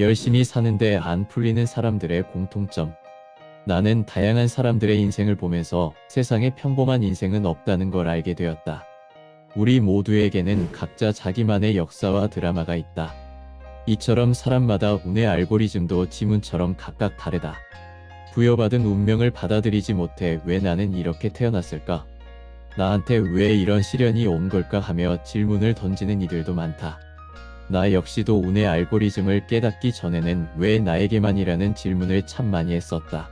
열심히 사는데 안 풀리는 사람들의 공통점. 나는 다양한 사람들의 인생을 보면서 세상에 평범한 인생은 없다는 걸 알게 되었다. 우리 모두에게는 각자 자기만의 역사와 드라마가 있다. 이처럼 사람마다 운의 알고리즘도 지문처럼 각각 다르다. 부여받은 운명을 받아들이지 못해 왜 나는 이렇게 태어났을까? 나한테 왜 이런 시련이 온 걸까 하며 질문을 던지는 이들도 많다. 나 역시도 운의 알고리즘을 깨닫기 전에는 왜 나에게만이라는 질문을 참 많이 했었다.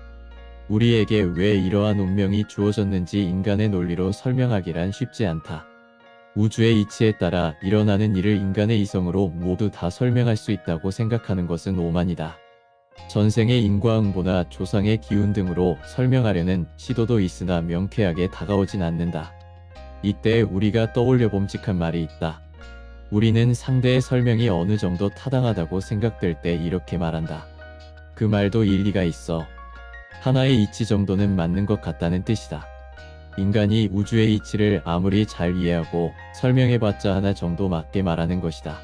우리에게 왜 이러한 운명이 주어졌는지 인간의 논리로 설명하기란 쉽지 않다. 우주의 이치에 따라 일어나는 일을 인간의 이성으로 모두 다 설명할 수 있다고 생각하는 것은 오만이다. 전생의 인과응보나 조상의 기운 등으로 설명하려는 시도도 있으나 명쾌하게 다가오진 않는다. 이때 우리가 떠올려 봄직한 말이 있다. 우리는 상대의 설명이 어느 정도 타당하다고 생각될 때 이렇게 말한다. 그 말도 일리가 있어. 하나의 이치 정도는 맞는 것 같다는 뜻이다. 인간이 우주의 이치를 아무리 잘 이해하고 설명해봤자 하나 정도 맞게 말하는 것이다.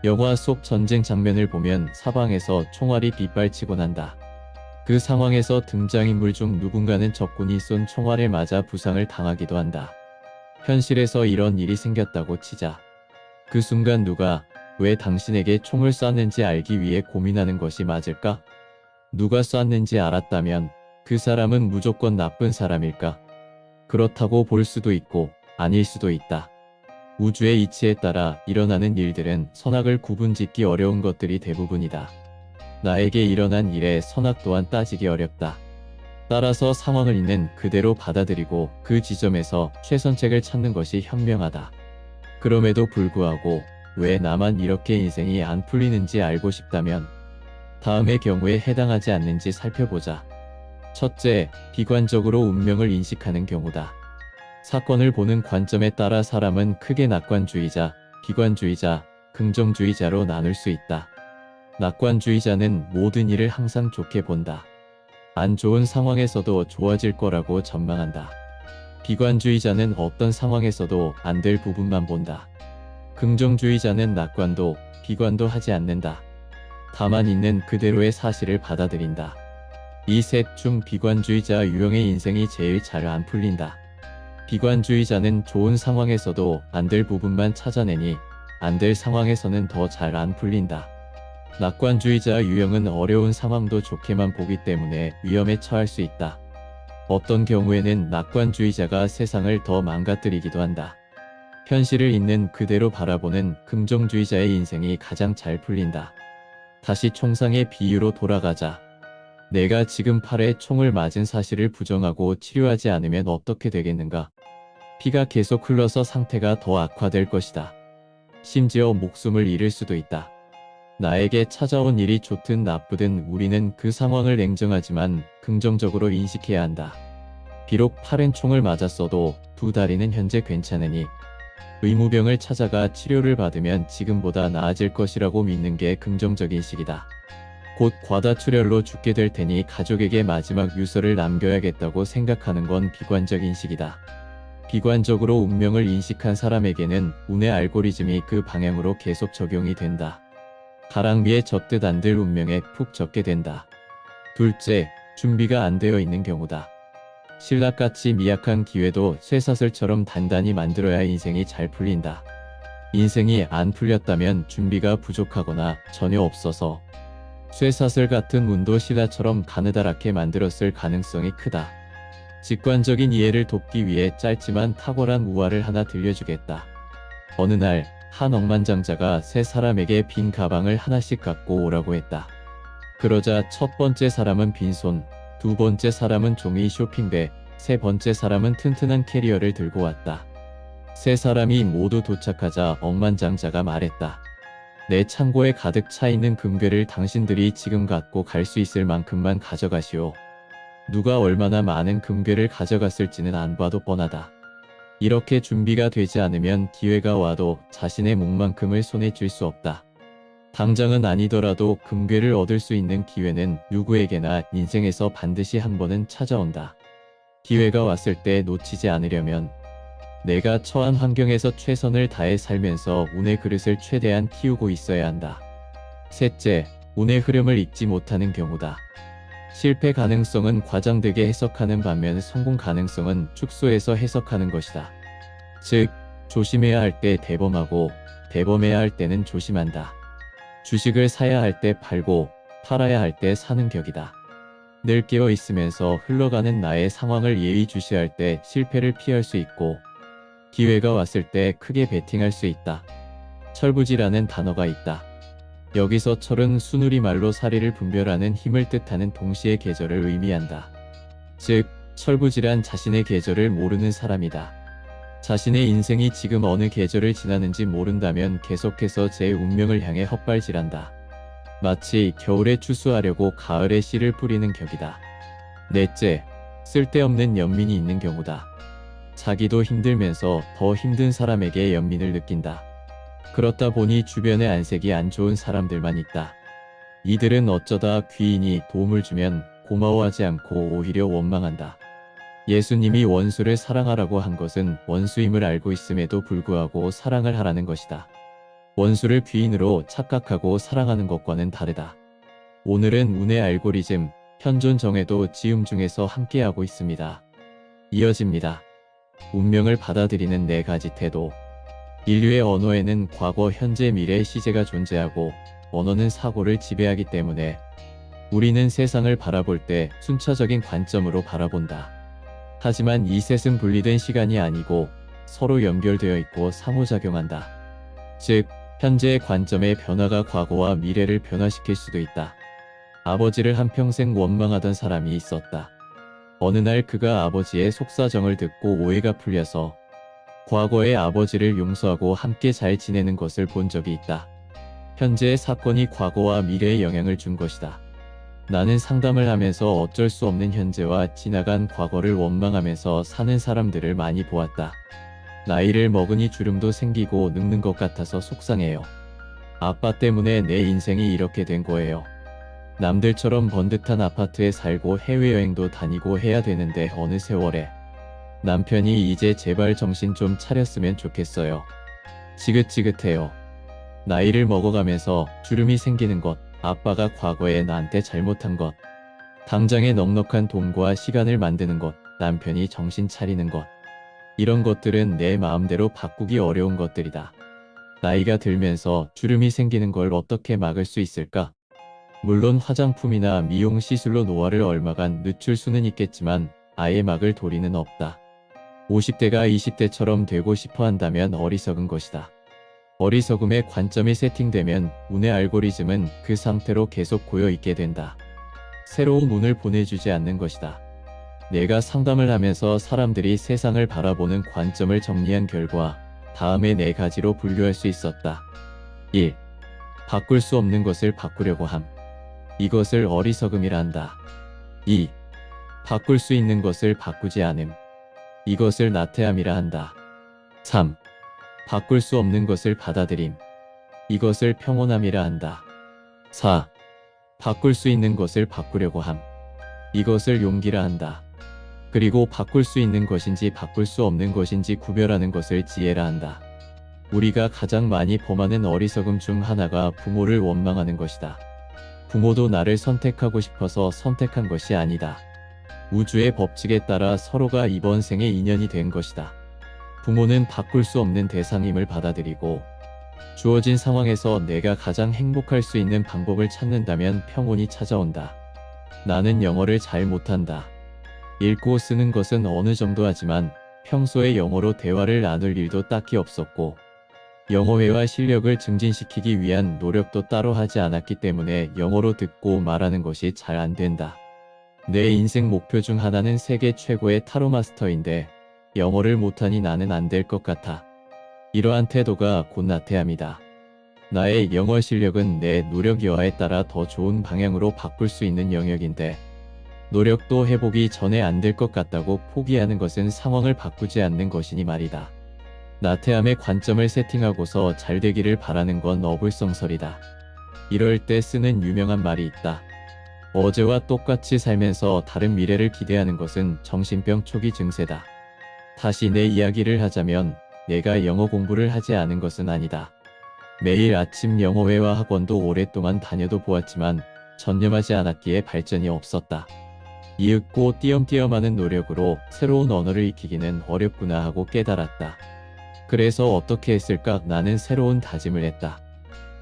영화 속 전쟁 장면을 보면 사방에서 총알이 빗발치곤 한다. 그 상황에서 등장인물 중 누군가는 적군이 쏜 총알에 맞아 부상을 당하기도 한다. 현실에서 이런 일이 생겼다고 치자. 그 순간 누가 왜 당신에게 총을 쐈는지 알기 위해 고민하는 것이 맞을까? 누가 쐈는지 알았다면 그 사람은 무조건 나쁜 사람일까? 그렇다고 볼 수도 있고 아닐 수도 있다. 우주의 이치에 따라 일어나는 일들은 선악을 구분짓기 어려운 것들이 대부분이다. 나에게 일어난 일의 선악 또한 따지기 어렵다. 따라서 상황을 있는 그대로 받아들이고 그 지점에서 최선책을 찾는 것이 현명하다. 그럼에도 불구하고 왜 나만 이렇게 인생이 안 풀리는지 알고 싶다면 다음의 경우에 해당하지 않는지 살펴보자. 첫째, 비관적으로 운명을 인식하는 경우다. 사건을 보는 관점에 따라 사람은 크게 낙관주의자, 비관주의자, 긍정주의자로 나눌 수 있다. 낙관주의자는 모든 일을 항상 좋게 본다. 안 좋은 상황에서도 좋아질 거라고 전망한다. 비관주의자는 어떤 상황에서도 안 될 부분만 본다. 긍정주의자는 낙관도 비관도 하지 않는다. 다만 있는 그대로의 사실을 받아들인다. 이 셋 중 비관주의자 유형의 인생이 제일 잘 안 풀린다. 비관주의자는 좋은 상황에서도 안 될 부분만 찾아내니 안 될 상황에서는 더 잘 안 풀린다. 낙관주의자 유형은 어려운 상황도 좋게만 보기 때문에 위험에 처할 수 있다. 어떤 경우에는 낙관주의자가 세상을 더 망가뜨리기도 한다. 현실을 있는 그대로 바라보는 긍정주의자의 인생이 가장 잘 풀린다. 다시 총상의 비유로 돌아가자. 내가 지금 팔에 총을 맞은 사실을 부정하고 치료하지 않으면 어떻게 되겠는가? 피가 계속 흘러서 상태가 더 악화될 것이다. 심지어 목숨을 잃을 수도 있다. 나에게 찾아온 일이 좋든 나쁘든 우리는 그 상황을 냉정하지만 긍정적으로 인식해야 한다. 비록 팔엔 총을 맞았어도 두 다리는 현재 괜찮으니 의무병을 찾아가 치료를 받으면 지금보다 나아질 것이라고 믿는 게 긍정적인 식이다. 곧 과다출혈로 죽게 될 테니 가족에게 마지막 유서를 남겨야겠다고 생각하는 건 비관적인 식이다. 비관적으로 운명을 인식한 사람에게는 운의 알고리즘이 그 방향으로 계속 적용이 된다. 가랑비에 젖듯 안 될 운명에 푹 젖게 된다. 둘째, 준비가 안 되어 있는 경우다. 신락같이 미약한 기회도 쇠사슬처럼 단단히 만들어야 인생이 잘 풀린다. 인생이 안 풀렸다면 준비가 부족하거나 전혀 없어서 쇠사슬 같은 운도 신라처럼 가느다랗게 만들었을 가능성이 크다. 직관적인 이해를 돕기 위해 짧지만 탁월한 우화를 하나 들려주겠다. 어느 날 한 억만장자가 세 사람에게 빈 가방을 하나씩 갖고 오라고 했다. 그러자 첫 번째 사람은 빈손, 두 번째 사람은 종이 쇼핑백, 세 번째 사람은 튼튼한 캐리어를 들고 왔다. 세 사람이 모두 도착하자 억만장자가 말했다. 내 창고에 가득 차 있는 금괴를 당신들이 지금 갖고 갈 수 있을 만큼만 가져가시오. 누가 얼마나 많은 금괴를 가져갔을지는 안 봐도 뻔하다. 이렇게 준비가 되지 않으면 기회가 와도 자신의 몫만큼을 손에 쥘 수 없다. 당장은 아니더라도 금괴를 얻을 수 있는 기회는 누구에게나 인생에서 반드시 한 번은 찾아온다. 기회가 왔을 때 놓치지 않으려면 내가 처한 환경에서 최선을 다해 살면서 운의 그릇을 최대한 키우고 있어야 한다. 셋째, 운의 흐름을 읽지 못하는 경우다. 실패 가능성은 과장되게 해석하는 반면 성공 가능성은 축소해서 해석하는 것이다. 즉, 조심해야 할 때 대범하고 대범해야 할 때는 조심한다. 주식을 사야 할 때 팔고 팔아야 할 때 사는 격이다. 늘 깨어 있으면서 흘러가는 나의 상황을 예의주시할 때 실패를 피할 수 있고 기회가 왔을 때 크게 베팅할 수 있다. 철부지라는 단어가 있다. 여기서 철은 순우리말로 사리를 분별하는 힘을 뜻하는 동시에 계절을 의미한다. 즉, 철부지란 자신의 계절을 모르는 사람이다. 자신의 인생이 지금 어느 계절을 지나는지 모른다면 계속해서 제 운명을 향해 헛발질한다. 마치 겨울에 추수하려고 가을에 씨를 뿌리는 격이다. 넷째, 쓸데없는 연민이 있는 경우다. 자기도 힘들면서 더 힘든 사람에게 연민을 느낀다. 그렇다 보니 주변에 안색이 안 좋은 사람들만 있다. 이들은 어쩌다 귀인이 도움을 주면 고마워하지 않고 오히려 원망한다. 예수님이 원수를 사랑하라고 한 것은 원수임을 알고 있음에도 불구하고 사랑을 하라는 것이다. 원수를 귀인으로 착각하고 사랑하는 것과는 다르다. 오늘은 운의 알고리즘, 현존 정에도 지음 중에서 함께하고 있습니다. 이어집니다. 운명을 받아들이는 4가지 태도. 인류의 언어에는 과거, 현재, 미래의 시제가 존재하고 언어는 사고를 지배하기 때문에 우리는 세상을 바라볼 때 순차적인 관점으로 바라본다. 하지만 이 셋은 분리된 시간이 아니고 서로 연결되어 있고 상호작용한다. 즉, 현재의 관점의 변화가 과거와 미래를 변화시킬 수도 있다. 아버지를 한평생 원망하던 사람이 있었다. 어느 날 그가 아버지의 속사정을 듣고 오해가 풀려서 과거의 아버지를 용서하고 함께 잘 지내는 것을 본 적이 있다. 현재의 사건이 과거와 미래에 영향을 준 것이다. 나는 상담을 하면서 어쩔 수 없는 현재와 지나간 과거를 원망하면서 사는 사람들을 많이 보았다. 나이를 먹으니 주름도 생기고 늙는 것 같아서 속상해요. 아빠 때문에 내 인생이 이렇게 된 거예요. 남들처럼 번듯한 아파트에 살고 해외여행도 다니고 해야 되는데 어느 세월에 남편이 이제 제발 정신 좀 차렸으면 좋겠어요. 지긋지긋해요. 나이를 먹어가면서 주름이 생기는 것, 아빠가 과거에 나한테 잘못한 것, 당장에 넉넉한 돈과 시간을 만드는 것, 남편이 정신 차리는 것, 이런 것들은 내 마음대로 바꾸기 어려운 것들이다. 나이가 들면서 주름이 생기는 걸 어떻게 막을 수 있을까? 물론 화장품이나 미용 시술로 노화를 얼마간 늦출 수는 있겠지만 아예 막을 도리는 없다. 50대가 20대처럼 되고 싶어 한다면 어리석은 것이다. 어리석음의 관점이 세팅되면 운의 알고리즘은 그 상태로 계속 고여있게 된다. 새로운 운을 보내주지 않는 것이다. 내가 상담을 하면서 사람들이 세상을 바라보는 관점을 정리한 결과 다음의 4가지로 분류할 수 있었다. 1. 바꿀 수 없는 것을 바꾸려고 함. 이것을 어리석음이라 한다. 2. 바꿀 수 있는 것을 바꾸지 않음. 이것을 나태함이라 한다. 3. 바꿀 수 없는 것을 받아들임. 이것을 평온함이라 한다. 4. 바꿀 수 있는 것을 바꾸려고 함. 이것을 용기라 한다. 그리고 바꿀 수 있는 것인지 바꿀 수 없는 것인지 구별하는 것을 지혜라 한다. 우리가 가장 많이 범하는 어리석음 중 하나가 부모를 원망하는 것이다. 부모도 나를 선택하고 싶어서 선택한 것이 아니다. 우주의 법칙에 따라 서로가 이번 생에 인연이 된 것이다. 부모는 바꿀 수 없는 대상임을 받아들이고 주어진 상황에서 내가 가장 행복할 수 있는 방법을 찾는다면 평온이 찾아온다. 나는 영어를 잘 못한다. 읽고 쓰는 것은 어느 정도 하지만 평소에 영어로 대화를 나눌 일도 딱히 없었고 영어회화 실력을 증진시키기 위한 노력도 따로 하지 않았기 때문에 영어로 듣고 말하는 것이 잘 안 된다. 내 인생 목표 중 하나는 세계 최고의 타로 마스터인데 영어를 못하니 나는 안 될 것 같아. 이러한 태도가 곧 나태함이다. 나의 영어 실력은 내 노력 여하에 따라 더 좋은 방향으로 바꿀 수 있는 영역인데 노력도 해보기 전에 안 될 것 같다고 포기하는 것은 상황을 바꾸지 않는 것이니 말이다. 나태함의 관점을 세팅하고서 잘 되기를 바라는 건 어불성설이다. 이럴 때 쓰는 유명한 말이 있다. 어제와 똑같이 살면서 다른 미래를 기대하는 것은 정신병 초기 증세다. 다시 내 이야기를 하자면 내가 영어 공부를 하지 않은 것은 아니다. 매일 아침 영어회화 학원도 오랫동안 다녀도 보았지만 전념하지 않았기에 발전이 없었다. 이윽고 띄엄띄엄하는 노력으로 새로운 언어를 익히기는 어렵구나 하고 깨달았다. 그래서 어떻게 했을까? 나는 새로운 다짐을 했다.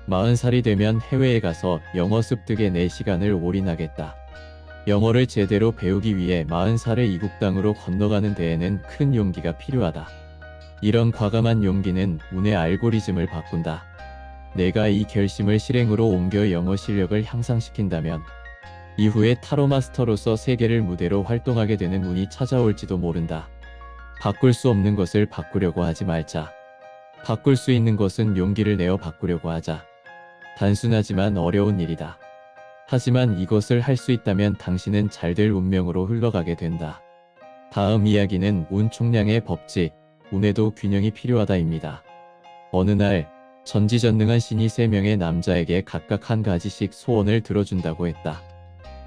40살이 되면 해외에 가서 영어 습득에 내 시간을 올인하겠다. 영어를 제대로 배우기 위해 40살의 이국 땅으로 건너가는 데에는 큰 용기가 필요하다. 이런 과감한 용기는 운의 알고리즘을 바꾼다. 내가 이 결심을 실행으로 옮겨 영어 실력을 향상시킨다면 이후에 타로 마스터로서 세계를 무대로 활동하게 되는 운이 찾아올지도 모른다. 바꿀 수 없는 것을 바꾸려고 하지 말자. 바꿀 수 있는 것은 용기를 내어 바꾸려고 하자. 단순하지만 어려운 일이다. 하지만 이것을 할 수 있다면 당신은 잘될 운명으로 흘러가게 된다. 다음 이야기는 운 총량의 법칙, 운에도 균형이 필요하다입니다. 어느 날 전지전능한 신이 3명의 남자에게 각각 한 가지씩 소원을 들어준다고 했다.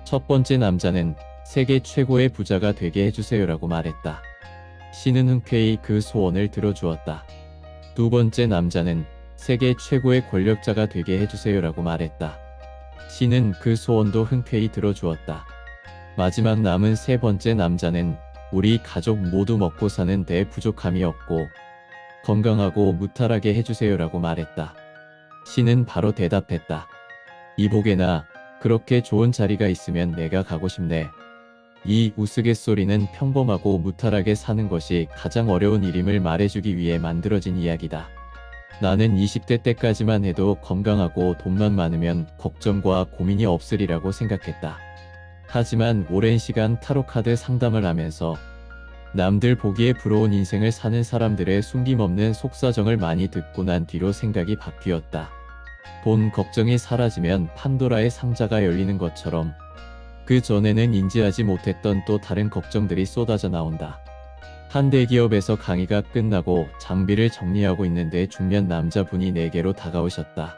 첫 번째 남자는 세계 최고의 부자가 되게 해주세요라고 말했다. 신은 흔쾌히 그 소원을 들어주었다. 두 번째 남자는 세계 최고의 권력자가 되게 해주세요라고 말했다. 신은 그 소원도 흔쾌히 들어주었다. 마지막 남은 세 번째 남자는 우리 가족 모두 먹고 사는 데 부족함이 없고 건강하고 무탈하게 해주세요라고 말했다. 신은 바로 대답했다. 이보게나 그렇게 좋은 자리가 있으면 내가 가고 싶네. 이 우스갯소리는 평범하고 무탈하게 사는 것이 가장 어려운 일임을 말해주기 위해 만들어진 이야기다. 나는 20대 때까지만 해도 건강하고 돈만 많으면 걱정과 고민이 없으리라고 생각했다. 하지만 오랜 시간 타로카드 상담을 하면서 남들 보기에 부러운 인생을 사는 사람들의 숨김없는 속사정을 많이 듣고 난 뒤로 생각이 바뀌었다. 돈 걱정이 사라지면 판도라의 상자가 열리는 것처럼 그 전에는 인지하지 못했던 또 다른 걱정들이 쏟아져 나온다. 한 대기업에서 강의가 끝나고 장비를 정리하고 있는데 중년 남자분이 내게로 다가오셨다.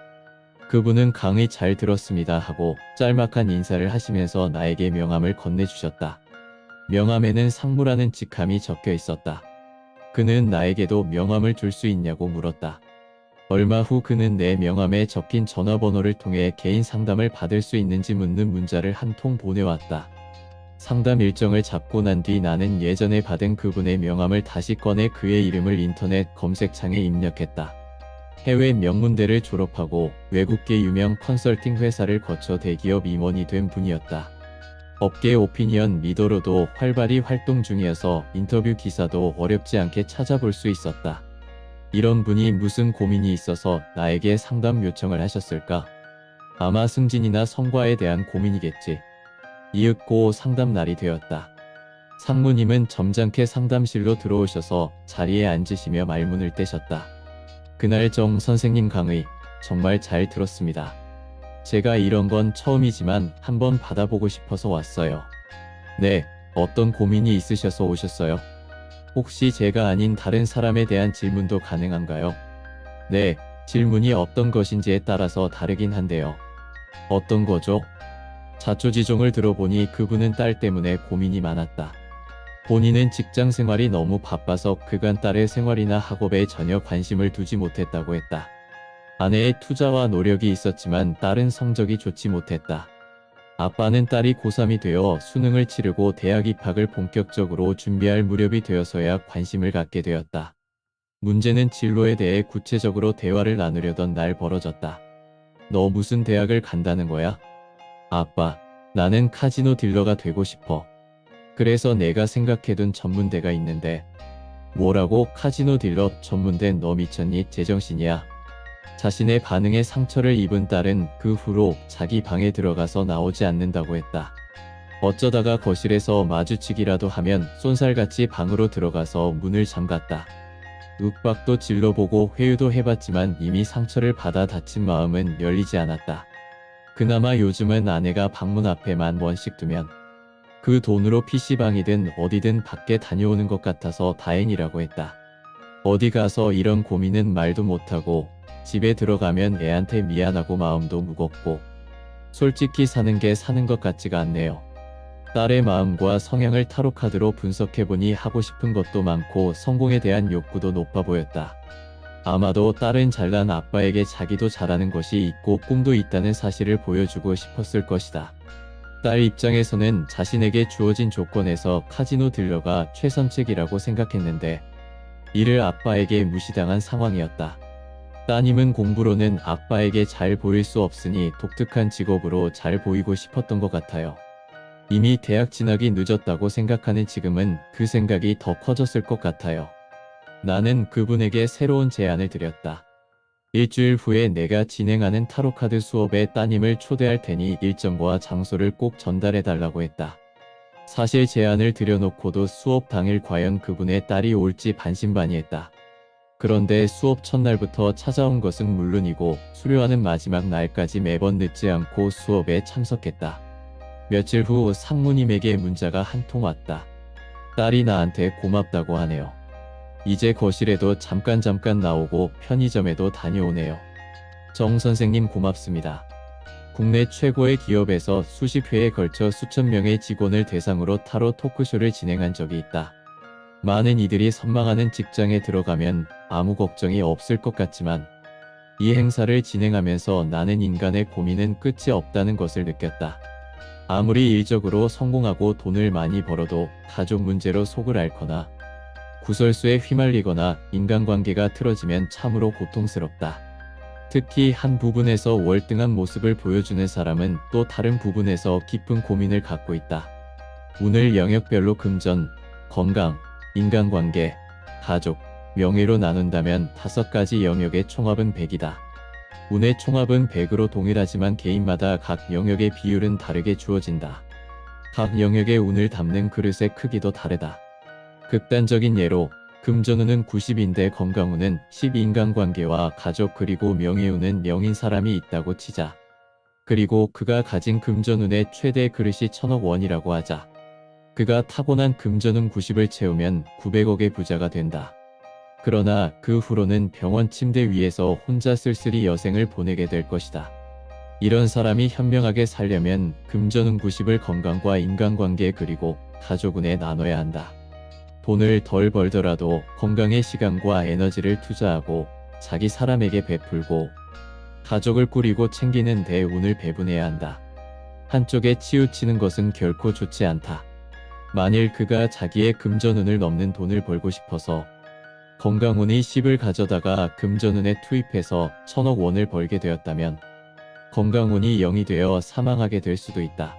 그분은 강의 잘 들었습니다 하고 짤막한 인사를 하시면서 나에게 명함을 건네주셨다. 명함에는 상무라는 직함이 적혀 있었다. 그는 나에게도 명함을 줄 수 있냐고 물었다. 얼마 후 그는 내 명함에 적힌 전화번호를 통해 개인 상담을 받을 수 있는지 묻는 문자를 한 통 보내왔다. 상담 일정을 잡고 난 뒤 나는 예전에 받은 그분의 명함을 다시 꺼내 그의 이름을 인터넷 검색창에 입력했다. 해외 명문대를 졸업하고 외국계 유명 컨설팅 회사를 거쳐 대기업 임원이 된 분이었다. 업계 오피니언 리더로도 활발히 활동 중이어서 인터뷰 기사도 어렵지 않게 찾아볼 수 있었다. 이런 분이 무슨 고민이 있어서 나에게 상담 요청을 하셨을까? 아마 승진이나 성과에 대한 고민이겠지. 이윽고 상담 날이 되었다. 상무님은 점잖게 상담실로 들어오셔서 자리에 앉으시며 말문을 떼셨다. 그날 정 선생님 강의 정말 잘 들었습니다. 제가 이런 건 처음이지만 한번 받아보고 싶어서 왔어요. 네, 어떤 고민이 있으셔서 오셨어요? 혹시 제가 아닌 다른 사람에 대한 질문도 가능한가요? 네, 질문이 어떤 것인지에 따라서 다르긴 한데요. 어떤 거죠? 자초지종을 들어보니 그분은 딸 때문에 고민이 많았다. 본인은 직장 생활이 너무 바빠서 그간 딸의 생활이나 학업에 전혀 관심을 두지 못했다고 했다. 아내의 투자와 노력이 있었지만 딸은 성적이 좋지 못했다. 아빠는 딸이 고3이 되어 수능을 치르고 대학 입학을 본격적으로 준비할 무렵이 되어서야 관심을 갖게 되었다. 문제는 진로에 대해 구체적으로 대화를 나누려던 날 벌어졌다. 너 무슨 대학을 간다는 거야? 아빠, 나는 카지노 딜러가 되고 싶어. 그래서 내가 생각해둔 전문대가 있는데. 뭐라고? 카지노 딜러 전문대? 너 미쳤니? 제정신이야? 자신의 반응에 상처를 입은 딸은 그 후로 자기 방에 들어가서 나오지 않는다고 했다. 어쩌다가 거실에서 마주치기라도 하면 쏜살같이 방으로 들어가서 문을 잠갔다. 윽박도 질러보고 회유도 해봤지만 이미 상처를 받아 다친 마음은 열리지 않았다. 그나마 요즘은 아내가 방문 앞에만 원씩 두면 그 돈으로 PC방이든 어디든 밖에 다녀오는 것 같아서 다행이라고 했다. 어디 가서 이런 고민은 말도 못하고 집에 들어가면 애한테 미안하고 마음도 무겁고 솔직히 사는 게 사는 것 같지가 않네요. 딸의 마음과 성향을 타로카드로 분석해보니 하고 싶은 것도 많고 성공에 대한 욕구도 높아 보였다. 아마도 딸은 잘난 아빠에게 자기도 잘하는 것이 있고 꿈도 있다는 사실을 보여주고 싶었을 것이다. 딸 입장에서는 자신에게 주어진 조건에서 카지노 들러가 최선책이라고 생각했는데 이를 아빠에게 무시당한 상황이었다. 따님은 공부로는 아빠에게 잘 보일 수 없으니 독특한 직업으로 잘 보이고 싶었던 것 같아요. 이미 대학 진학이 늦었다고 생각하는 지금은 그 생각이 더 커졌을 것 같아요. 나는 그분에게 새로운 제안을 드렸다. 일주일 후에 내가 진행하는 타로카드 수업에 따님을 초대할 테니 일정과 장소를 꼭 전달해달라고 했다. 사실 제안을 드려놓고도 수업 당일 과연 그분의 딸이 올지 반신반의했다. 그런데 수업 첫날부터 찾아온 것은 물론이고 수료하는 마지막 날까지 매번 늦지 않고 수업에 참석했다. 며칠 후 상무님에게 문자가 한 통 왔다. 딸이 나한테 고맙다고 하네요. 이제 거실에도 잠깐 나오고 편의점에도 다녀오네요. 정 선생님 고맙습니다. 국내 최고의 기업에서 수십 회에 걸쳐 수천 명의 직원을 대상으로 타로 토크쇼를 진행한 적이 있다. 많은 이들이 선망하는 직장에 들어가면 아무 걱정이 없을 것 같지만 이 행사를 진행하면서 나는 인간의 고민은 끝이 없다는 것을 느꼈다. 아무리 일적으로 성공하고 돈을 많이 벌어도 가족 문제로 속을 앓거나 구설수에 휘말리거나 인간관계가 틀어지면 참으로 고통스럽다. 특히 한 부분에서 월등한 모습을 보여주는 사람은 또 다른 부분에서 깊은 고민을 갖고 있다. 운을 영역별로 금전, 건강, 인간관계, 가족, 명예로 나눈다면 5가지 영역의 총합은 100이다. 운의 총합은 100으로 동일하지만 개인마다 각 영역의 비율은 다르게 주어진다. 각 영역의 운을 담는 그릇의 크기도 다르다. 극단적인 예로 금전운은 90인데 건강운은 10, 인간관계와 가족 그리고 명예운은 0인 사람이 있다고 치자. 그리고 그가 가진 금전운의 최대 그릇이 1000억 원이라고 하자. 그가 타고난 금전운 90을 채우면 900억의 부자가 된다. 그러나 그 후로는 병원 침대 위에서 혼자 쓸쓸히 여생을 보내게 될 것이다. 이런 사람이 현명하게 살려면 금전운 90을 건강과 인간관계 그리고 가족운에 나눠야 한다. 돈을 덜 벌더라도 건강에 시간과 에너지를 투자하고 자기 사람에게 베풀고 가족을 꾸리고 챙기는 데 운을 배분해야 한다. 한쪽에 치우치는 것은 결코 좋지 않다. 만일 그가 자기의 금전운을 넘는 돈을 벌고 싶어서 건강운이 10을 가져다가 금전운에 투입해서 1000억 원을 벌게 되었다면 건강운이 0이 되어 사망하게 될 수도 있다.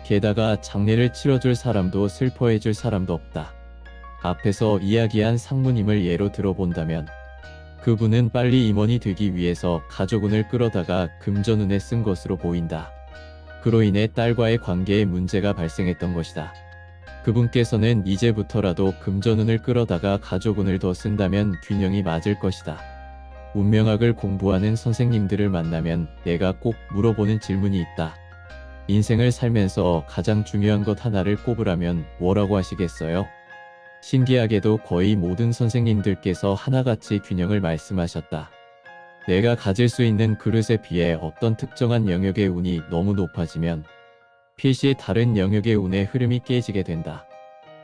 게다가 장례를 치러줄 사람도 슬퍼해줄 사람도 없다. 앞에서 이야기한 상무님을 예로 들어본다면 그분은 빨리 임원이 되기 위해서 가족운을 끌어다가 금전운에 쓴 것으로 보인다. 그로 인해 딸과의 관계에 문제가 발생했던 것이다. 그분께서는 이제부터라도 금전운을 끌어다가 가족운을 더 쓴다면 균형이 맞을 것이다. 운명학을 공부하는 선생님들을 만나면 내가 꼭 물어보는 질문이 있다. 인생을 살면서 가장 중요한 것 하나를 꼽으라면 뭐라고 하시겠어요? 신기하게도 거의 모든 선생님들께서 하나같이 균형을 말씀하셨다. 내가 가질 수 있는 그릇에 비해 어떤 특정한 영역의 운이 너무 높아지면 필시 다른 영역의 운의 흐름이 깨지게 된다.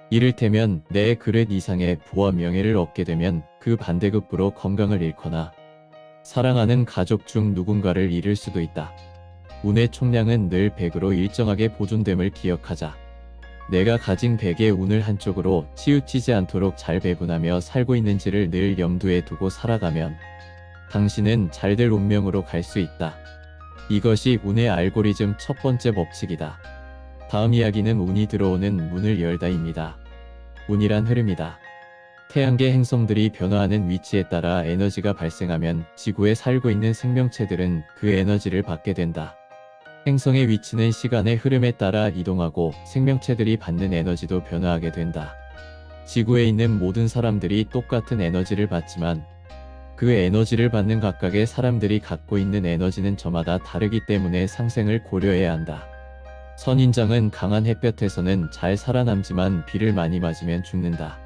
이를테면 내 그릇 이상의 부와 명예를 얻게 되면 그 반대급부로 건강을 잃거나 사랑하는 가족 중 누군가를 잃을 수도 있다. 운의 총량은 늘 100으로 일정하게 보존됨을 기억하자. 내가 가진 100의 운을 한쪽으로 치우치지 않도록 잘 배분하며 살고 있는지를 늘 염두에 두고 살아가면 당신은 잘될 운명으로 갈 수 있다. 이것이 운의 알고리즘 첫 번째 법칙이다. 다음 이야기는 운이 들어오는 문을 열다입니다. 운이란 흐름이다. 태양계 행성들이 변화하는 위치에 따라 에너지가 발생하면 지구에 살고 있는 생명체들은 그 에너지를 받게 된다. 행성의 위치는 시간의 흐름에 따라 이동하고 생명체들이 받는 에너지도 변화하게 된다. 지구에 있는 모든 사람들이 똑같은 에너지를 받지만 그 에너지를 받는 각각의 사람들이 갖고 있는 에너지는 저마다 다르기 때문에 상생을 고려해야 한다. 선인장은 강한 햇볕에서는 잘 살아남지만 비를 많이 맞으면 죽는다.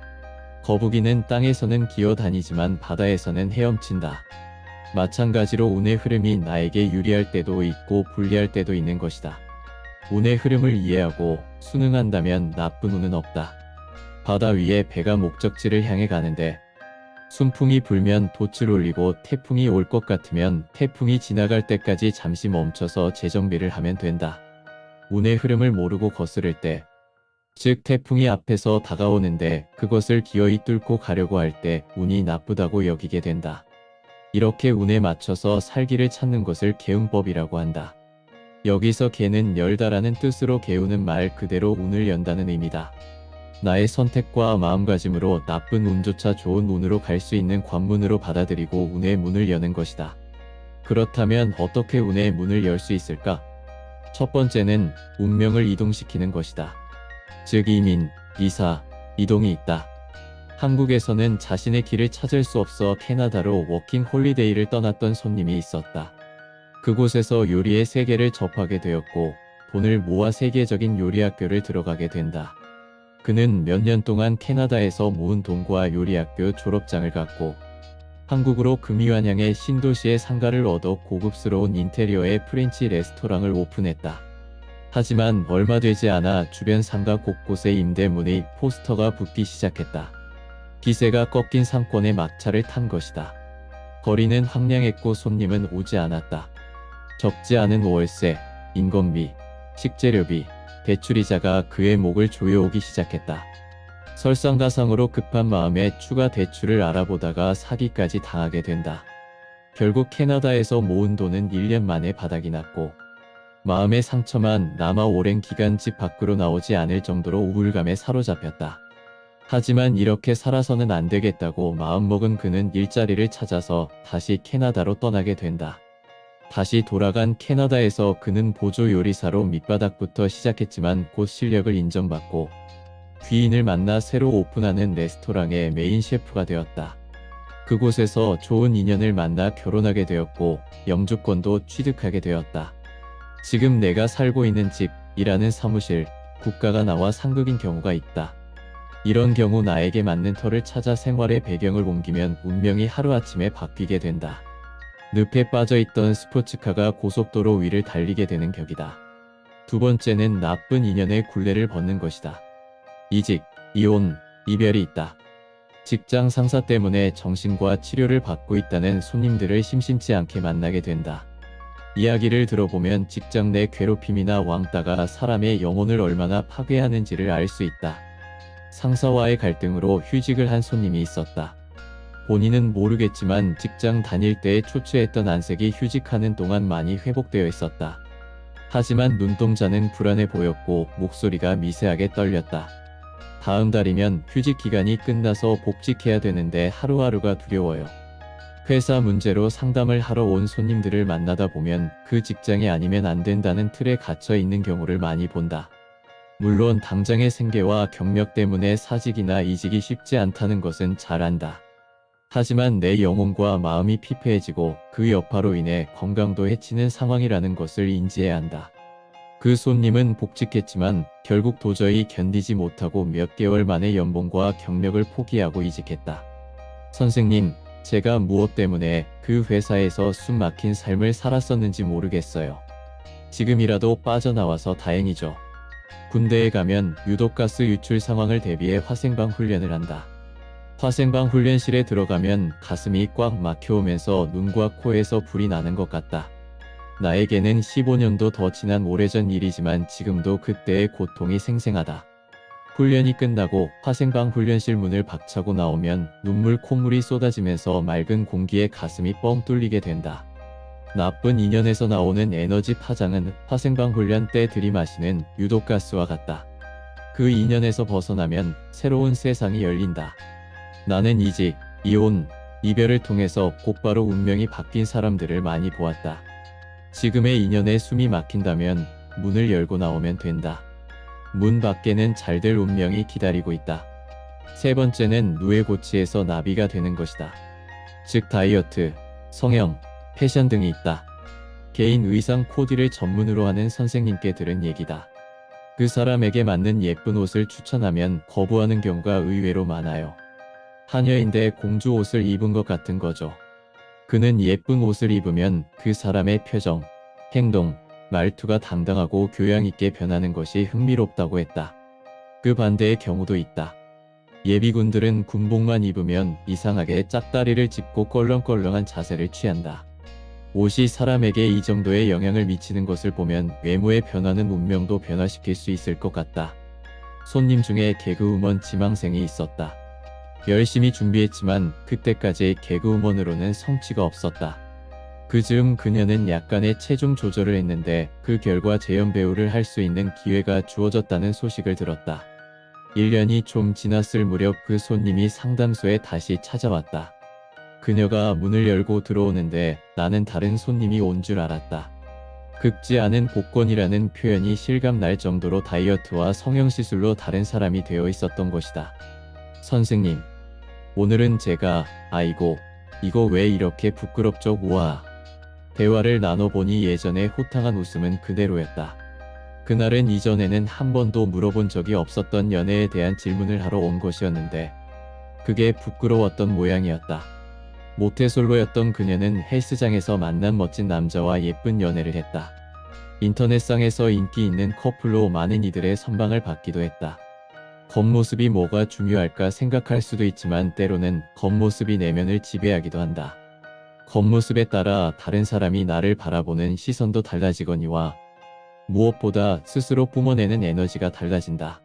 거북이는 땅에서는 기어다니지만 바다에서는 헤엄친다. 마찬가지로 운의 흐름이 나에게 유리할 때도 있고 불리할 때도 있는 것이다. 운의 흐름을 이해하고 순응한다면 나쁜 운은 없다. 바다 위에 배가 목적지를 향해 가는데 순풍이 불면 돛을 올리고 태풍이 올 것 같으면 태풍이 지나갈 때까지 잠시 멈춰서 재정비를 하면 된다. 운의 흐름을 모르고 거스를 때, 즉 태풍이 앞에서 다가오는데 그것을 기어이 뚫고 가려고 할 때 운이 나쁘다고 여기게 된다. 이렇게 운에 맞춰서 살기를 찾는 것을 개운법이라고 한다. 여기서 개는 열다라는 뜻으로 개우는 말 그대로 운을 연다는 의미다. 나의 선택과 마음가짐으로 나쁜 운조차 좋은 운으로 갈 수 있는 관문으로 받아들이고 운의 문을 여는 것이다. 그렇다면 어떻게 운의 문을 열 수 있을까? 첫 번째는 운명을 이동시키는 것이다. 즉 이민, 이사, 이동이 있다. 한국에서는 자신의 길을 찾을 수 없어 캐나다로 워킹 홀리데이를 떠났던 손님이 있었다. 그곳에서 요리의 세계를 접하게 되었고 돈을 모아 세계적인 요리학교를 들어가게 된다. 그는 몇 년 동안 캐나다에서 모은 돈과 요리학교 졸업장을 갖고 한국으로 금이환양의 신도시의 상가를 얻어 고급스러운 인테리어의 프렌치 레스토랑을 오픈했다. 하지만 얼마 되지 않아 주변 상가 곳곳에 임대문의 포스터가 붙기 시작했다. 기세가 꺾인 상권의 막차를 탄 것이다. 거리는 황량했고 손님은 오지 않았다. 적지 않은 월세, 인건비, 식재료비, 대출이자가 그의 목을 조여오기 시작했다. 설상가상으로 급한 마음에 추가 대출을 알아보다가 사기까지 당하게 된다. 결국 캐나다에서 모은 돈은 1년 만에 바닥이 났고 마음의 상처만 남아 오랜 기간 집 밖으로 나오지 않을 정도로 우울감에 사로잡혔다. 하지만 이렇게 살아서는 안 되겠다고 마음먹은 그는 일자리를 찾아서 다시 캐나다로 떠나게 된다. 다시 돌아간 캐나다에서 그는 보조 요리사로 밑바닥부터 시작했지만 곧 실력을 인정받고 귀인을 만나 새로 오픈하는 레스토랑의 메인 셰프가 되었다. 그곳에서 좋은 인연을 만나 결혼하게 되었고 영주권도 취득하게 되었다. 지금 내가 살고 있는 집, 일하는 사무실, 국가가 나와 상극인 경우가 있다. 이런 경우 나에게 맞는 터를 찾아 생활의 배경을 옮기면 운명이 하루아침에 바뀌게 된다. 늪에 빠져있던 스포츠카가 고속도로 위를 달리게 되는 격이다. 두 번째는 나쁜 인연의 굴레를 벗는 것이다. 이직, 이혼, 이별이 있다. 직장 상사 때문에 정신과 치료를 받고 있다는 손님들을 심심치 않게 만나게 된다. 이야기를 들어보면 직장 내 괴롭힘이나 왕따가 사람의 영혼을 얼마나 파괴하는지를 알 수 있다. 상사와의 갈등으로 휴직을 한 손님이 있었다. 본인은 모르겠지만 직장 다닐 때에 초췌했던 안색이 휴직하는 동안 많이 회복되어 있었다. 하지만 눈동자는 불안해 보였고 목소리가 미세하게 떨렸다. 다음 달이면 휴직 기간이 끝나서 복직해야 되는데 하루하루가 두려워요. 회사 문제로 상담을 하러 온 손님들을 만나다 보면 그 직장이 아니면 안 된다는 틀에 갇혀 있는 경우를 많이 본다. 물론 당장의 생계와 경력 때문에 사직이나 이직이 쉽지 않다는 것은 잘 안다. 하지만 내 영혼과 마음이 피폐해지고 그 여파로 인해 건강도 해치는 상황이라는 것을 인지해야 한다. 그 손님은 복직했지만 결국 도저히 견디지 못하고 몇 개월 만에 연봉과 경력을 포기하고 이직했다. 선생님, 제가 무엇 때문에 그 회사에서 숨 막힌 삶을 살았었는지 모르겠어요. 지금이라도 빠져나와서 다행이죠. 군대에 가면 유독 가스 유출 상황을 대비해 화생방 훈련을 한다. 화생방 훈련실에 들어가면 가슴이 꽉 막혀오면서 눈과 코에서 불이 나는 것 같다. 나에게는 15년도 더 지난 오래전 일이지만 지금도 그때의 고통이 생생하다. 훈련이 끝나고 화생방 훈련실 문을 박차고 나오면 눈물 콧물이 쏟아지면서 맑은 공기에 가슴이 뻥 뚫리게 된다. 나쁜 인연에서 나오는 에너지 파장은 화생방 훈련 때 들이마시는 유독가스와 같다. 그 인연에서 벗어나면 새로운 세상이 열린다. 나는 이직, 이혼, 이별을 통해서 곧바로 운명이 바뀐 사람들을 많이 보았다. 지금의 인연에 숨이 막힌다면 문을 열고 나오면 된다. 문 밖에는 잘될 운명이 기다리고 있다. 세 번째는 누에고치에서 나비가 되는 것이다. 즉 다이어트, 성형, 패션 등이 있다. 개인 의상 코디를 전문으로 하는 선생님께 들은 얘기다. 그 사람에게 맞는 예쁜 옷을 추천하면 거부하는 경우가 의외로 많아요. 하녀인데 공주 옷을 입은 것 같은 거죠. 그는 예쁜 옷을 입으면 그 사람의 표정, 행동, 말투가 당당하고 교양 있게 변하는 것이 흥미롭다고 했다. 그 반대의 경우도 있다. 예비군들은 군복만 입으면 이상하게 짝다리를 짚고 껄렁껄렁한 자세를 취한다. 옷이 사람에게 이 정도의 영향을 미치는 것을 보면 외모의 변화는 운명도 변화시킬 수 있을 것 같다. 손님 중에 개그우먼 지망생이 있었다. 열심히 준비했지만 그때까지 개그우먼으로는 성취가 없었다. 그즈음 그녀는 약간의 체중 조절을 했는데 그 결과 재연 배우를 할 수 있는 기회가 주어졌다는 소식을 들었다. 1년이 좀 지났을 무렵 그 손님이 상담소에 다시 찾아왔다. 그녀가 문을 열고 들어오는데 나는 다른 손님이 온 줄 알았다. 극지 않은 복권이라는 표현이 실감날 정도로 다이어트와 성형시술로 다른 사람이 되어 있었던 것이다. 선생님, 오늘은 제가, 아이고, 이거 왜 이렇게 부끄럽죠? 우와. 대화를 나눠보니 예전의 호탕한 웃음은 그대로였다. 그날은 이전에는 한 번도 물어본 적이 없었던 연애에 대한 질문을 하러 온 것이었는데 그게 부끄러웠던 모양이었다. 모태솔로였던 그녀는 헬스장에서 만난 멋진 남자와 예쁜 연애를 했다. 인터넷상에서 인기 있는 커플로 많은 이들의 선망을 받기도 했다. 겉모습이 뭐가 중요할까 생각할 수도 있지만 때로는 겉모습이 내면을 지배하기도 한다. 겉모습에 따라 다른 사람이 나를 바라보는 시선도 달라지거니와 무엇보다 스스로 뿜어내는 에너지가 달라진다.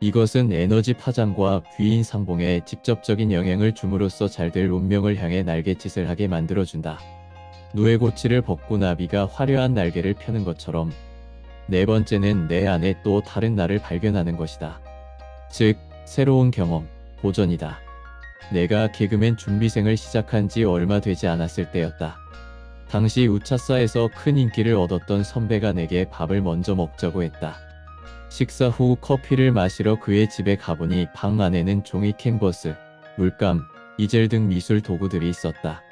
이것은 에너지 파장과 귀인 상봉에 직접적인 영향을 줌으로써 잘될 운명을 향해 날갯짓을 하게 만들어준다. 누에고치를 벗고 나비가 화려한 날개를 펴는 것처럼 네 번째는 내 안에 또 다른 나를 발견하는 것이다. 즉, 새로운 경험, 도전이다. 내가 개그맨 준비생을 시작한 지 얼마 되지 않았을 때였다. 당시 우차사에서 큰 인기를 얻었던 선배가 내게 밥을 먼저 먹자고 했다. 식사 후 커피를 마시러 그의 집에 가보니 방 안에는 종이 캔버스, 물감, 이젤 등 미술 도구들이 있었다.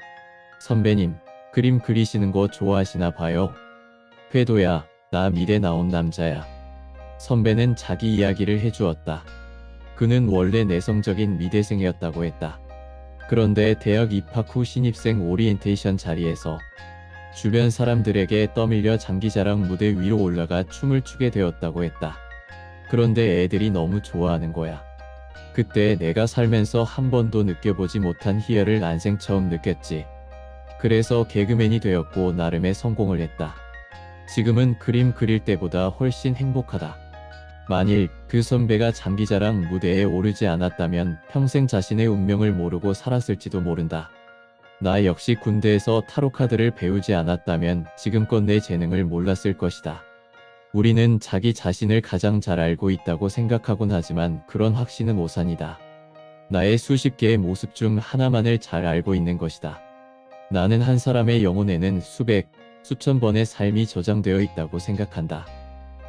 선배님, 그림 그리시는 거 좋아하시나 봐요. 회도야, 나 미대 나온 남자야. 선배는 자기 이야기를 해주었다. 그는 원래 내성적인 미대생이었다고 했다. 그런데 대학 입학 후 신입생 오리엔테이션 자리에서 주변 사람들에게 떠밀려 장기자랑 무대 위로 올라가 춤을 추게 되었다고 했다. 그런데 애들이 너무 좋아하는 거야. 그때 내가 살면서 한 번도 느껴보지 못한 희열을 난생 처음 느꼈지. 그래서 개그맨이 되었고 나름의 성공을 했다. 지금은 그림 그릴 때보다 훨씬 행복하다. 만일 그 선배가 장기자랑 무대에 오르지 않았다면 평생 자신의 운명을 모르고 살았을지도 모른다. 나 역시 군대에서 타로카드를 배우지 않았다면 지금껏 내 재능을 몰랐을 것이다. 우리는 자기 자신을 가장 잘 알고 있다고 생각하곤 하지만 그런 확신은 오산이다. 나의 수십 개의 모습 중 하나만을 잘 알고 있는 것이다. 나는 한 사람의 영혼에는 수백, 수천 번의 삶이 저장되어 있다고 생각한다.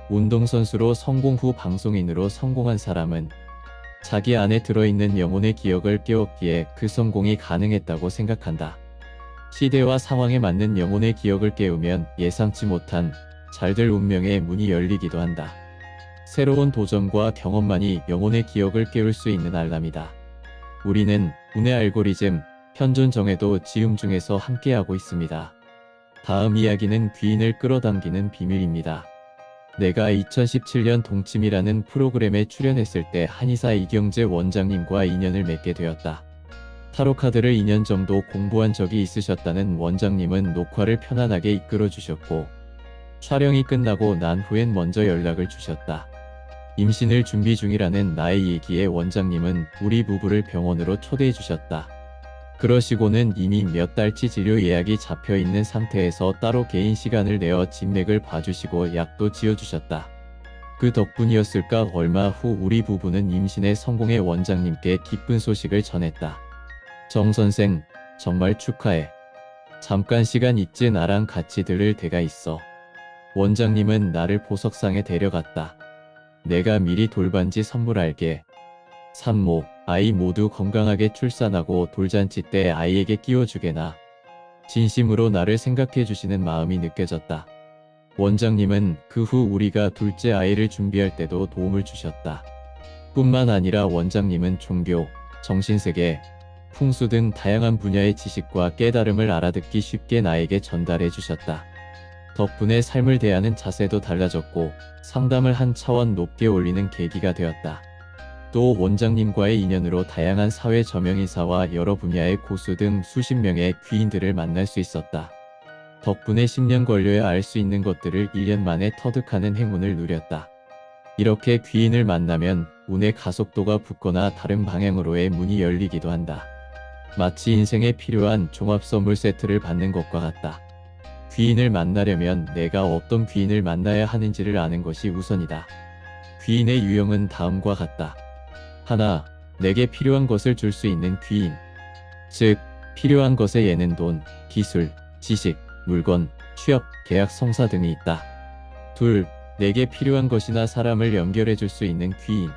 운동선수로 성공 후 방송인으로 성공한 사람은 자기 안에 들어있는 영혼의 기억을 깨웠기에 그 성공이 가능했다고 생각한다. 시대와 상황에 맞는 영혼의 기억을 깨우면 예상치 못한 잘될 운명의 문이 열리기도 한다. 새로운 도전과 경험만이 영혼의 기억을 깨울 수 있는 알람이다. 우리는 운의 알고리즘, 현존 정해도 지음 중에서 함께하고 있습니다. 다음 이야기는 귀인을 끌어당기는 비밀입니다. 내가 2017년 동침이라는 프로그램에 출연했을 때 한의사 이경재 원장님과 인연을 맺게 되었다. 타로카드를 2년 정도 공부한 적이 있으셨다는 원장님은 녹화를 편안하게 이끌어 주셨고 촬영이 끝나고 난 후엔 먼저 연락을 주셨다. 임신을 준비 중이라는 나의 얘기에 원장님은 우리 부부를 병원으로 초대해 주셨다. 그러시고는 이미 몇 달치 진료 예약이 잡혀 있는 상태에서 따로 개인 시간을 내어 진맥을 봐주시고 약도 지어주셨다. 그 덕분이었을까 얼마 후 우리 부부는 임신에 성공해 원장님께 기쁜 소식을 전했다. 정 선생, 정말 축하해. 잠깐 시간 있지? 나랑 같이 들을 데가 있어. 원장님은 나를 보석상에 데려갔다. 내가 미리 돌반지 선물할게. 산모, 아이 모두 건강하게 출산하고 돌잔치 때 아이에게 끼워주게나. 진심으로 나를 생각해 주시는 마음이 느껴졌다. 원장님은 그 후 우리가 둘째 아이를 준비할 때도 도움을 주셨다. 뿐만 아니라 원장님은 종교, 정신세계, 풍수 등 다양한 분야의 지식과 깨달음을 알아듣기 쉽게 나에게 전달해 주셨다. 덕분에 삶을 대하는 자세도 달라졌고 상담을 한 차원 높게 올리는 계기가 되었다. 또 원장님과의 인연으로 다양한 사회 저명인사와 여러 분야의 고수 등 수십 명의 귀인들을 만날 수 있었다. 덕분에 10년 걸려야 알 수 있는 것들을 1년 만에 터득하는 행운을 누렸다. 이렇게 귀인을 만나면 운의 가속도가 붙거나 다른 방향으로의 문이 열리기도 한다. 마치 인생에 필요한 종합 선물 세트를 받는 것과 같다. 귀인을 만나려면 내가 어떤 귀인을 만나야 하는지를 아는 것이 우선이다. 귀인의 유형은 다음과 같다. 하나, 내게 필요한 것을 줄 수 있는 귀인. 즉, 필요한 것에 예는 돈, 기술, 지식, 물건, 취업, 계약 성사 등이 있다. 둘, 내게 필요한 것이나 사람을 연결해 줄 수 있는 귀인.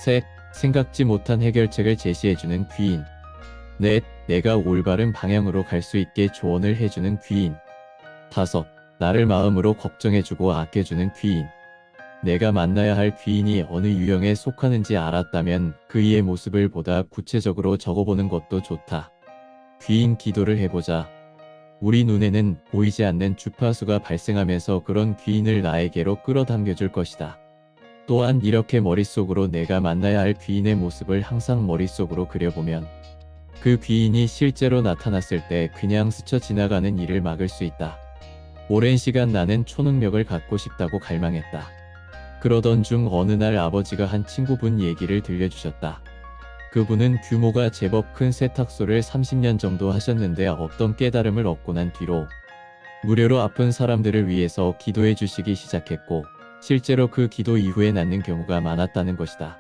셋, 생각지 못한 해결책을 제시해주는 귀인. 넷, 내가 올바른 방향으로 갈 수 있게 조언을 해주는 귀인. 다섯, 나를 마음으로 걱정해주고 아껴주는 귀인. 내가 만나야 할 귀인이 어느 유형에 속하는지 알았다면 그이의 모습을 보다 구체적으로 적어보는 것도 좋다. 귀인 기도를 해보자. 우리 눈에는 보이지 않는 주파수가 발생하면서 그런 귀인을 나에게로 끌어당겨줄 것이다. 또한 이렇게 머릿속으로 내가 만나야 할 귀인의 모습을 항상 머릿속으로 그려보면 그 귀인이 실제로 나타났을 때 그냥 스쳐 지나가는 일을 막을 수 있다. 오랜 시간 나는 초능력을 갖고 싶다고 갈망했다. 그러던 중 어느 날 아버지가 한 친구분 얘기를 들려주셨다. 그분은 규모가 제법 큰 세탁소를 30년 정도 하셨는데 어떤 깨달음을 얻고 난 뒤로 무료로 아픈 사람들을 위해서 기도해 주시기 시작했고 실제로 그 기도 이후에 낫는 경우가 많았다는 것이다.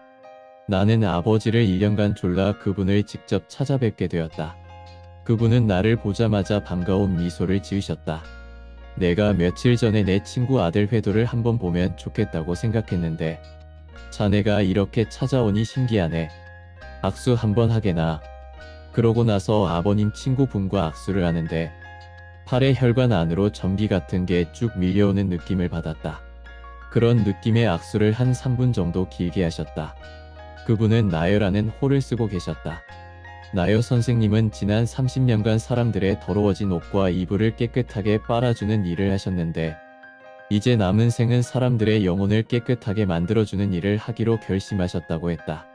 나는 아버지를 1년간 졸라 그분을 직접 찾아뵙게 되었다. 그분은 나를 보자마자 반가운 미소를 지으셨다. 내가 며칠 전에 내 친구 아들 회도를 한번 보면 좋겠다고 생각했는데 자네가 이렇게 찾아오니 신기하네. 악수 한번 하게나. 그러고 나서 아버님 친구분과 악수를 하는데 팔의 혈관 안으로 전기 같은 게 쭉 밀려오는 느낌을 받았다. 그런 느낌의 악수를 한 3분 정도 길게 하셨다. 그분은 나여라는 호를 쓰고 계셨다. 나여 선생님은 지난 30년간 사람들의 더러워진 옷과 이불을 깨끗하게 빨아주는 일을 하셨는데 이제 남은 생은 사람들의 영혼을 깨끗하게 만들어주는 일을 하기로 결심하셨다고 했다.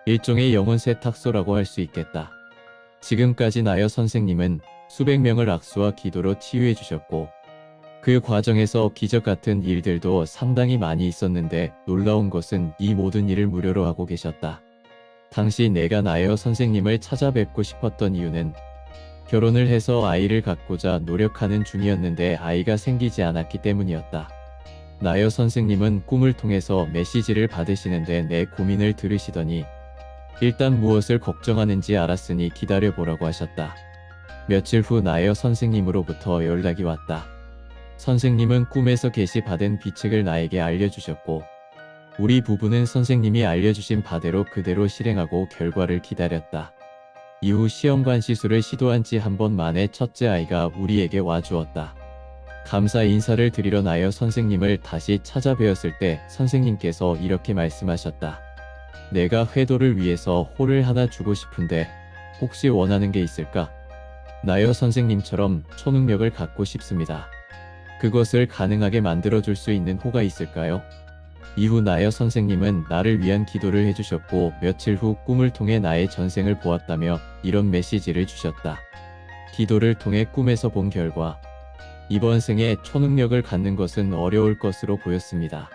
일종의 영혼 세탁소라고 할 수 있겠다. 지금까지 나여 선생님은 수백 명을 악수와 기도로 치유해 주셨고 그 과정에서 기적 같은 일들도 상당히 많이 있었는데 놀라운 것은 이 모든 일을 무료로 하고 계셨다. 당시 내가 나여 선생님을 찾아뵙고 싶었던 이유는 결혼을 해서 아이를 갖고자 노력하는 중이었는데 아이가 생기지 않았기 때문이었다. 나여 선생님은 꿈을 통해서 메시지를 받으시는데 내 고민을 들으시더니 일단 무엇을 걱정하는지 알았으니 기다려보라고 하셨다. 며칠 후 나여 선생님으로부터 연락이 왔다. 선생님은 꿈에서 계시받은 비책을 나에게 알려주셨고 우리 부부는 선생님이 알려주신 바대로 그대로 실행하고 결과를 기다렸다. 이후 시험관 시술을 시도한 지 한 번 만에 첫째 아이가 우리에게 와주었다. 감사 인사를 드리러 나여 선생님을 다시 찾아뵈었을 때 선생님께서 이렇게 말씀하셨다. 내가 회도를 위해서 호를 하나 주고 싶은데 혹시 원하는 게 있을까? 나여 선생님처럼 초능력을 갖고 싶습니다. 그것을 가능하게 만들어줄 수 있는 호가 있을까요? 이후 나여 선생님은 나를 위한 기도를 해주셨고 며칠 후 꿈을 통해 나의 전생을 보았다며 이런 메시지를 주셨다. 기도를 통해 꿈에서 본 결과 이번 생에 초능력을 갖는 것은 어려울 것으로 보였습니다.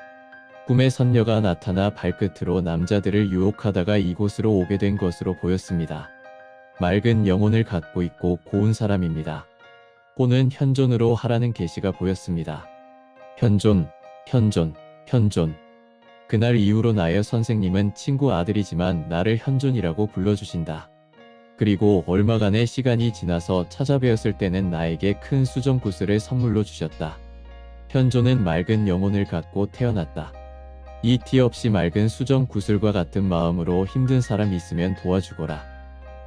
꿈에 선녀가 나타나 발끝으로 남자들을 유혹하다가 이곳으로 오게 된 것으로 보였습니다. 맑은 영혼을 갖고 있고 고운 사람입니다. 호는 현존으로 하라는 계시가 보였습니다. 현존, 현존, 현존. 그날 이후로 나여 선생님은 친구 아들이지만 나를 현존이라고 불러주신다. 그리고 얼마간의 시간이 지나서 찾아뵈었을 때는 나에게 큰 수정 구슬을 선물로 주셨다. 현존은 맑은 영혼을 갖고 태어났다. 이 티 없이 맑은 수정 구슬과 같은 마음으로 힘든 사람 있으면 도와주거라.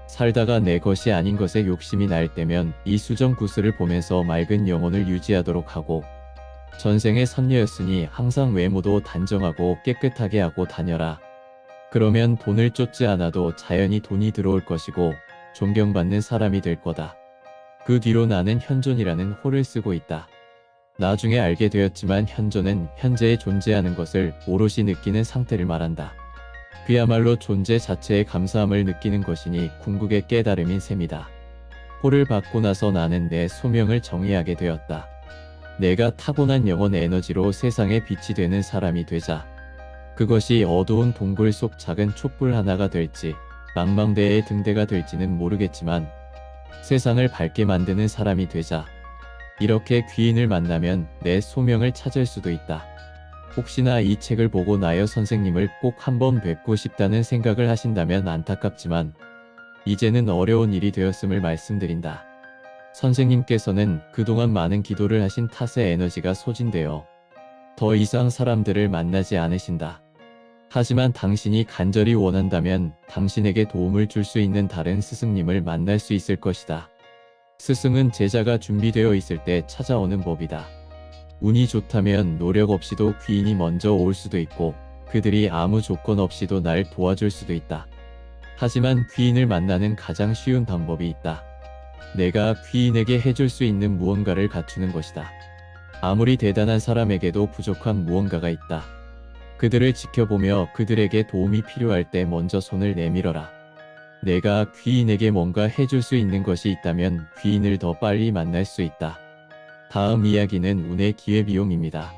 살다가 내 것이 아닌 것에 욕심이 날 때면 이 수정 구슬을 보면서 맑은 영혼을 유지하도록 하고 전생의 선녀였으니 항상 외모도 단정하고 깨끗하게 하고 다녀라. 그러면 돈을 쫓지 않아도 자연히 돈이 들어올 것이고 존경받는 사람이 될 거다. 그 뒤로 나는 현존이라는 호를 쓰고 있다. 나중에 알게 되었지만 현존은 현재에 존재하는 것을 오롯이 느끼는 상태를 말한다. 그야말로 존재 자체에 감사함을 느끼는 것이니 궁극의 깨달음인 셈이다. 포를 받고 나서 나는 내 소명을 정의하게 되었다. 내가 타고난 영혼 에너지로 세상에 빛이 되는 사람이 되자. 그것이 어두운 동굴 속 작은 촛불 하나가 될지 망망대해의 등대가 될지는 모르겠지만 세상을 밝게 만드는 사람이 되자. 이렇게 귀인을 만나면 내 소명을 찾을 수도 있다. 혹시나 이 책을 보고 나여 선생님을 꼭 한번 뵙고 싶다는 생각을 하신다면 안타깝지만 이제는 어려운 일이 되었음을 말씀드린다. 선생님께서는 그동안 많은 기도를 하신 탓에 에너지가 소진되어 더 이상 사람들을 만나지 않으신다. 하지만 당신이 간절히 원한다면 당신에게 도움을 줄 수 있는 다른 스승님을 만날 수 있을 것이다. 스승은 제자가 준비되어 있을 때 찾아오는 법이다. 운이 좋다면 노력 없이도 귀인이 먼저 올 수도 있고 그들이 아무 조건 없이도 날 도와줄 수도 있다. 하지만 귀인을 만나는 가장 쉬운 방법이 있다. 내가 귀인에게 해줄 수 있는 무언가를 갖추는 것이다. 아무리 대단한 사람에게도 부족한 무언가가 있다. 그들을 지켜보며 그들에게 도움이 필요할 때 먼저 손을 내밀어라. 내가 귀인에게 뭔가 해줄 수 있는 것이 있다면 귀인을 더 빨리 만날 수 있다. 다음 이야기는 운의 기회비용입니다.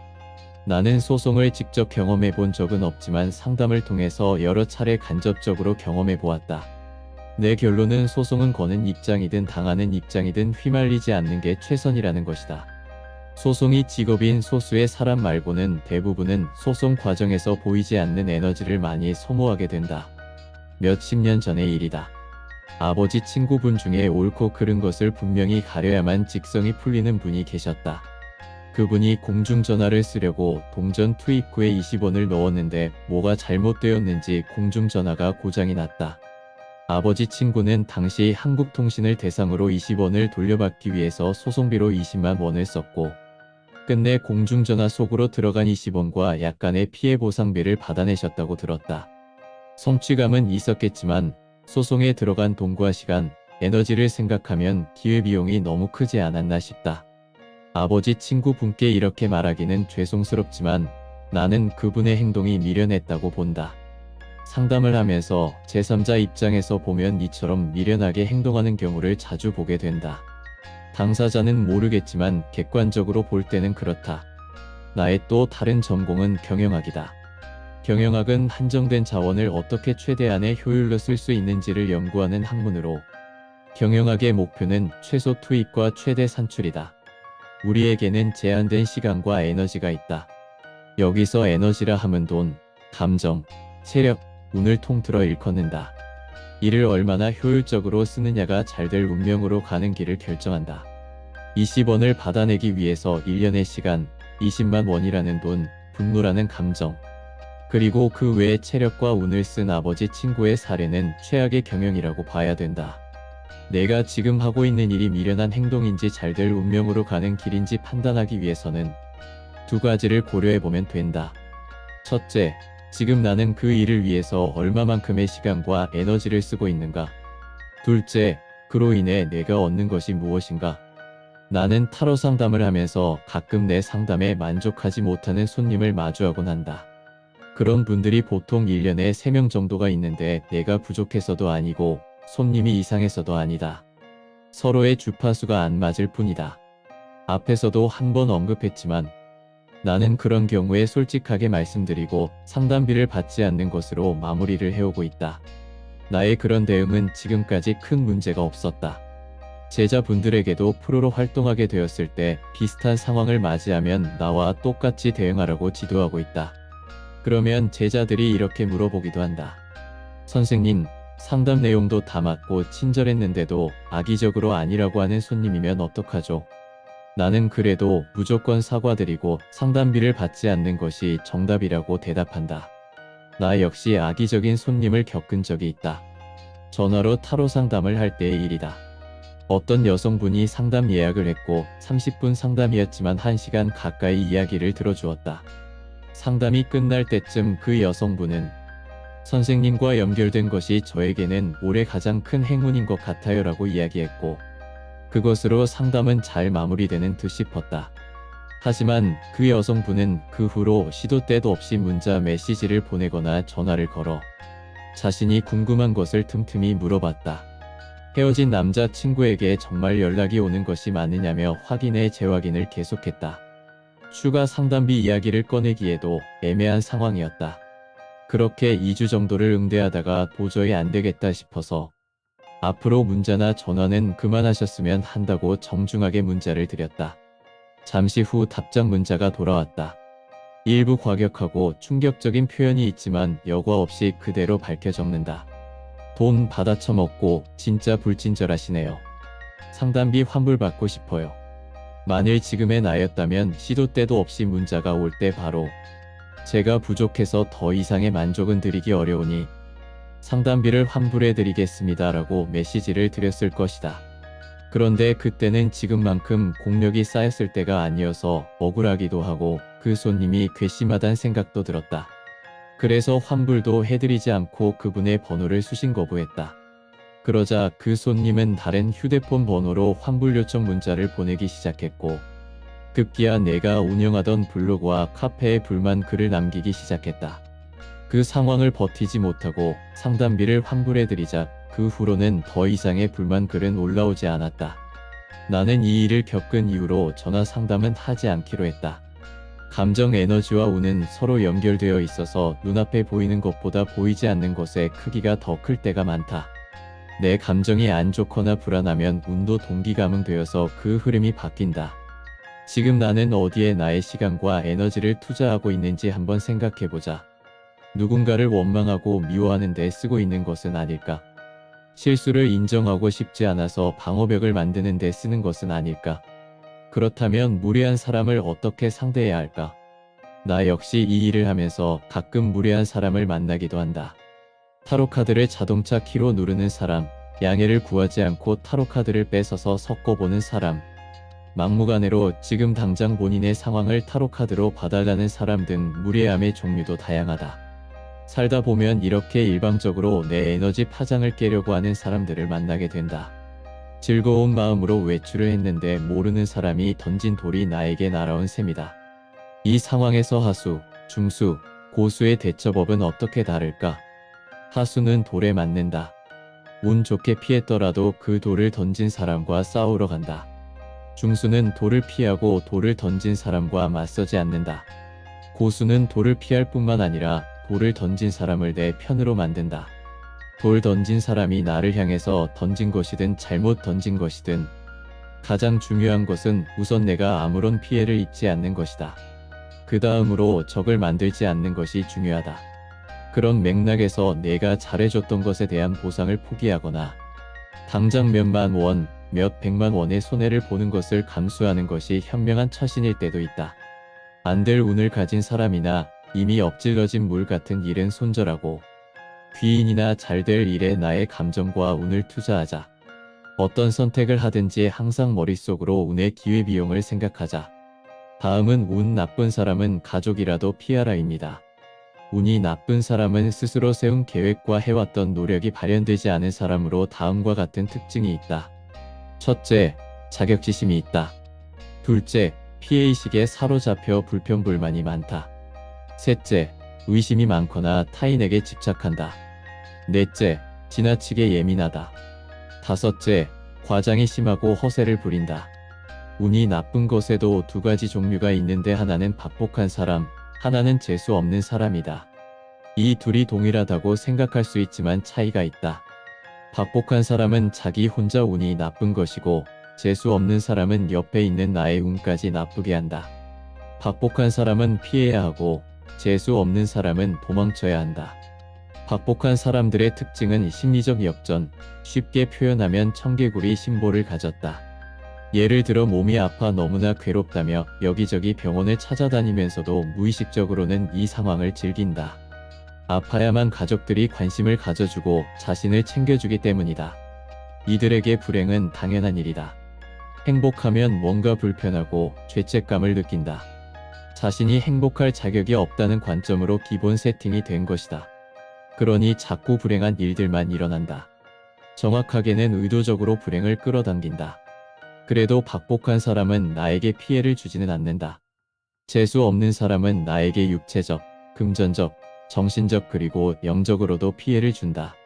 나는 소송을 직접 경험해 본 적은 없지만 상담을 통해서 여러 차례 간접적으로 경험해 보았다. 내 결론은 소송은 거는 입장이든 당하는 입장이든 휘말리지 않는 게 최선이라는 것이다. 소송이 직업인 소수의 사람 말고는 대부분은 소송 과정에서 보이지 않는 에너지를 많이 소모하게 된다. 몇십 년 전의 일이다. 아버지 친구분 중에 옳고 그른 것을 분명히 가려야만 직성이 풀리는 분이 계셨다. 그분이 공중전화를 쓰려고 동전 투입구에 20원을 넣었는데 뭐가 잘못되었는지 공중전화가 고장이 났다. 아버지 친구는 당시 한국통신을 대상으로 20원을 돌려받기 위해서 소송비로 20만 원을 썼고 끝내 공중전화 속으로 들어간 20원과 약간의 피해보상비를 받아내셨다고 들었다. 성취감은 있었겠지만 소송에 들어간 돈과 시간, 에너지를 생각하면 기회비용이 너무 크지 않았나 싶다. 아버지 친구분께 이렇게 말하기는 죄송스럽지만 나는 그분의 행동이 미련했다고 본다. 상담을 하면서 제3자 입장에서 보면 이처럼 미련하게 행동하는 경우를 자주 보게 된다. 당사자는 모르겠지만 객관적으로 볼 때는 그렇다. 나의 또 다른 전공은 경영학이다. 경영학은 한정된 자원을 어떻게 최대한의 효율로 쓸 수 있는지를 연구하는 학문으로 경영학의 목표는 최소 투입과 최대 산출이다. 우리에게는 제한된 시간과 에너지가 있다. 여기서 에너지라 함은 돈, 감정, 체력, 운을 통틀어 일컫는다. 이를 얼마나 효율적으로 쓰느냐가 잘될 운명으로 가는 길을 결정한다. 20원을 받아내기 위해서 1년의 시간, 20만 원이라는 돈, 분노라는 감정, 그리고 그 외의 체력과 운을 쓴 아버지 친구의 사례는 최악의 경영이라고 봐야 된다. 내가 지금 하고 있는 일이 미련한 행동인지 잘될 운명으로 가는 길인지 판단하기 위해서는 두 가지를 고려해보면 된다. 첫째, 지금 나는 그 일을 위해서 얼마만큼의 시간과 에너지를 쓰고 있는가? 둘째, 그로 인해 내가 얻는 것이 무엇인가? 나는 타로 상담을 하면서 가끔 내 상담에 만족하지 못하는 손님을 마주하곤 한다. 그런 분들이 보통 1년에 3명 정도가 있는데 내가 부족해서도 아니고 손님이 이상해서도 아니다. 서로의 주파수가 안 맞을 뿐이다. 앞에서도 한번 언급했지만 나는 그런 경우에 솔직하게 말씀드리고 상담비를 받지 않는 것으로 마무리를 해오고 있다. 나의 그런 대응은 지금까지 큰 문제가 없었다. 제자분들에게도 프로로 활동하게 되었을 때 비슷한 상황을 맞이하면 나와 똑같이 대응하라고 지도하고 있다. 그러면 제자들이 이렇게 물어보기도 한다. 선생님, 상담 내용도 다 맞고 친절했는데도 악의적으로 아니라고 하는 손님이면 어떡하죠? 나는 그래도 무조건 사과드리고 상담비를 받지 않는 것이 정답이라고 대답한다. 나 역시 악의적인 손님을 겪은 적이 있다. 전화로 타로 상담을 할 때의 일이다. 어떤 여성분이 상담 예약을 했고 30분 상담이었지만 1시간 가까이 이야기를 들어주었다. 상담이 끝날 때쯤 그 여성분은 선생님과 연결된 것이 저에게는 올해 가장 큰 행운인 것 같아요 라고 이야기했고 그것으로 상담은 잘 마무리되는 듯 싶었다. 하지만 그 여성분은 그 후로 시도 때도 없이 문자 메시지를 보내거나 전화를 걸어 자신이 궁금한 것을 틈틈이 물어봤다. 헤어진 남자친구에게 정말 연락이 오는 것이 맞느냐며 확인에 재확인을 계속했다. 추가 상담비 이야기를 꺼내기에도 애매한 상황이었다. 그렇게 2주 정도를 응대하다가 도저히 안 되겠다 싶어서 앞으로 문자나 전화는 그만하셨으면 한다고 정중하게 문자를 드렸다. 잠시 후 답장 문자가 돌아왔다. 일부 과격하고 충격적인 표현이 있지만 여과 없이 그대로 밝혀 적는다. 돈 받아 처먹고 진짜 불친절하시네요. 상담비 환불받고 싶어요. 만일 지금의 나였다면 시도 때도 없이 문자가 올 때 바로 제가 부족해서 더 이상의 만족은 드리기 어려우니 상담비를 환불해 드리겠습니다 라고 메시지를 드렸을 것이다. 그런데 그때는 지금만큼 공력이 쌓였을 때가 아니어서 억울하기도 하고 그 손님이 괘씸하단 생각도 들었다. 그래서 환불도 해드리지 않고 그분의 번호를 수신 거부했다. 그러자 그 손님은 다른 휴대폰 번호로 환불 요청 문자를 보내기 시작했고 급기야 내가 운영하던 블로그와 카페에 불만 글을 남기기 시작했다. 그 상황을 버티지 못하고 상담비를 환불해드리자 그 후로는 더 이상의 불만 글은 올라오지 않았다. 나는 이 일을 겪은 이후로 전화 상담은 하지 않기로 했다. 감정 에너지와 운은 서로 연결되어 있어서 눈앞에 보이는 것보다 보이지 않는 것의 크기가 더 클 때가 많다. 내 감정이 안 좋거나 불안하면 운도 동기감응되어서 그 흐름이 바뀐다. 지금 나는 어디에 나의 시간과 에너지를 투자하고 있는지 한번 생각해보자. 누군가를 원망하고 미워하는 데 쓰고 있는 것은 아닐까? 실수를 인정하고 싶지 않아서 방어벽을 만드는 데 쓰는 것은 아닐까? 그렇다면 무례한 사람을 어떻게 상대해야 할까? 나 역시 이 일을 하면서 가끔 무례한 사람을 만나기도 한다. 타로카드를 자동차 키로 누르는 사람, 양해를 구하지 않고 타로카드를 뺏어서 섞어보는 사람, 막무가내로 지금 당장 본인의 상황을 타로카드로 봐달라는 사람 등 무례함의 종류도 다양하다. 살다 보면 이렇게 일방적으로 내 에너지 파장을 깨려고 하는 사람들을 만나게 된다. 즐거운 마음으로 외출을 했는데 모르는 사람이 던진 돌이 나에게 날아온 셈이다. 이 상황에서 하수, 중수, 고수의 대처법은 어떻게 다를까? 하수는 돌에 맞는다. 운 좋게 피했더라도 그 돌을 던진 사람과 싸우러 간다. 중수는 돌을 피하고 돌을 던진 사람과 맞서지 않는다. 고수는 돌을 피할 뿐만 아니라 돌을 던진 사람을 내 편으로 만든다. 돌 던진 사람이 나를 향해서 던진 것이든 잘못 던진 것이든 가장 중요한 것은 우선 내가 아무런 피해를 입지 않는 것이다. 그 다음으로 적을 만들지 않는 것이 중요하다. 그런 맥락에서 내가 잘해줬던 것에 대한 보상을 포기하거나 당장 몇만 원, 몇 백만 원의 손해를 보는 것을 감수하는 것이 현명한 처신일 때도 있다. 안 될 운을 가진 사람이나 이미 엎질러진 물 같은 일은 손절하고 귀인이나 잘 될 일에 나의 감정과 운을 투자하자. 어떤 선택을 하든지 항상 머릿속으로 운의 기회비용을 생각하자. 다음은 운 나쁜 사람은 가족이라도 피하라입니다. 운이 나쁜 사람은 스스로 세운 계획과 해왔던 노력이 발현되지 않은 사람으로 다음과 같은 특징이 있다. 첫째, 자격지심이 있다. 둘째, 피해의식에 사로잡혀 불편불만이 많다. 셋째, 의심이 많거나 타인에게 집착한다. 넷째, 지나치게 예민하다. 다섯째, 과장이 심하고 허세를 부린다. 운이 나쁜 것에도 두 가지 종류가 있는데 하나는 박복한 사람, 하나는 재수 없는 사람이다. 이 둘이 동일하다고 생각할 수 있지만 차이가 있다. 박복한 사람은 자기 혼자 운이 나쁜 것이고 재수 없는 사람은 옆에 있는 나의 운까지 나쁘게 한다. 박복한 사람은 피해야 하고 재수 없는 사람은 도망쳐야 한다. 박복한 사람들의 특징은 심리적 역전, 쉽게 표현하면 청개구리 심보를 가졌다. 예를 들어 몸이 아파 너무나 괴롭다며 여기저기 병원을 찾아다니면서도 무의식적으로는 이 상황을 즐긴다. 아파야만 가족들이 관심을 가져주고 자신을 챙겨주기 때문이다. 이들에게 불행은 당연한 일이다. 행복하면 뭔가 불편하고 죄책감을 느낀다. 자신이 행복할 자격이 없다는 관점으로 기본 세팅이 된 것이다. 그러니 자꾸 불행한 일들만 일어난다. 정확하게는 의도적으로 불행을 끌어당긴다. 그래도 박복한 사람은 나에게 피해를 주지는 않는다. 재수 없는 사람은 나에게 육체적, 금전적, 정신적 그리고 영적으로도 피해를 준다.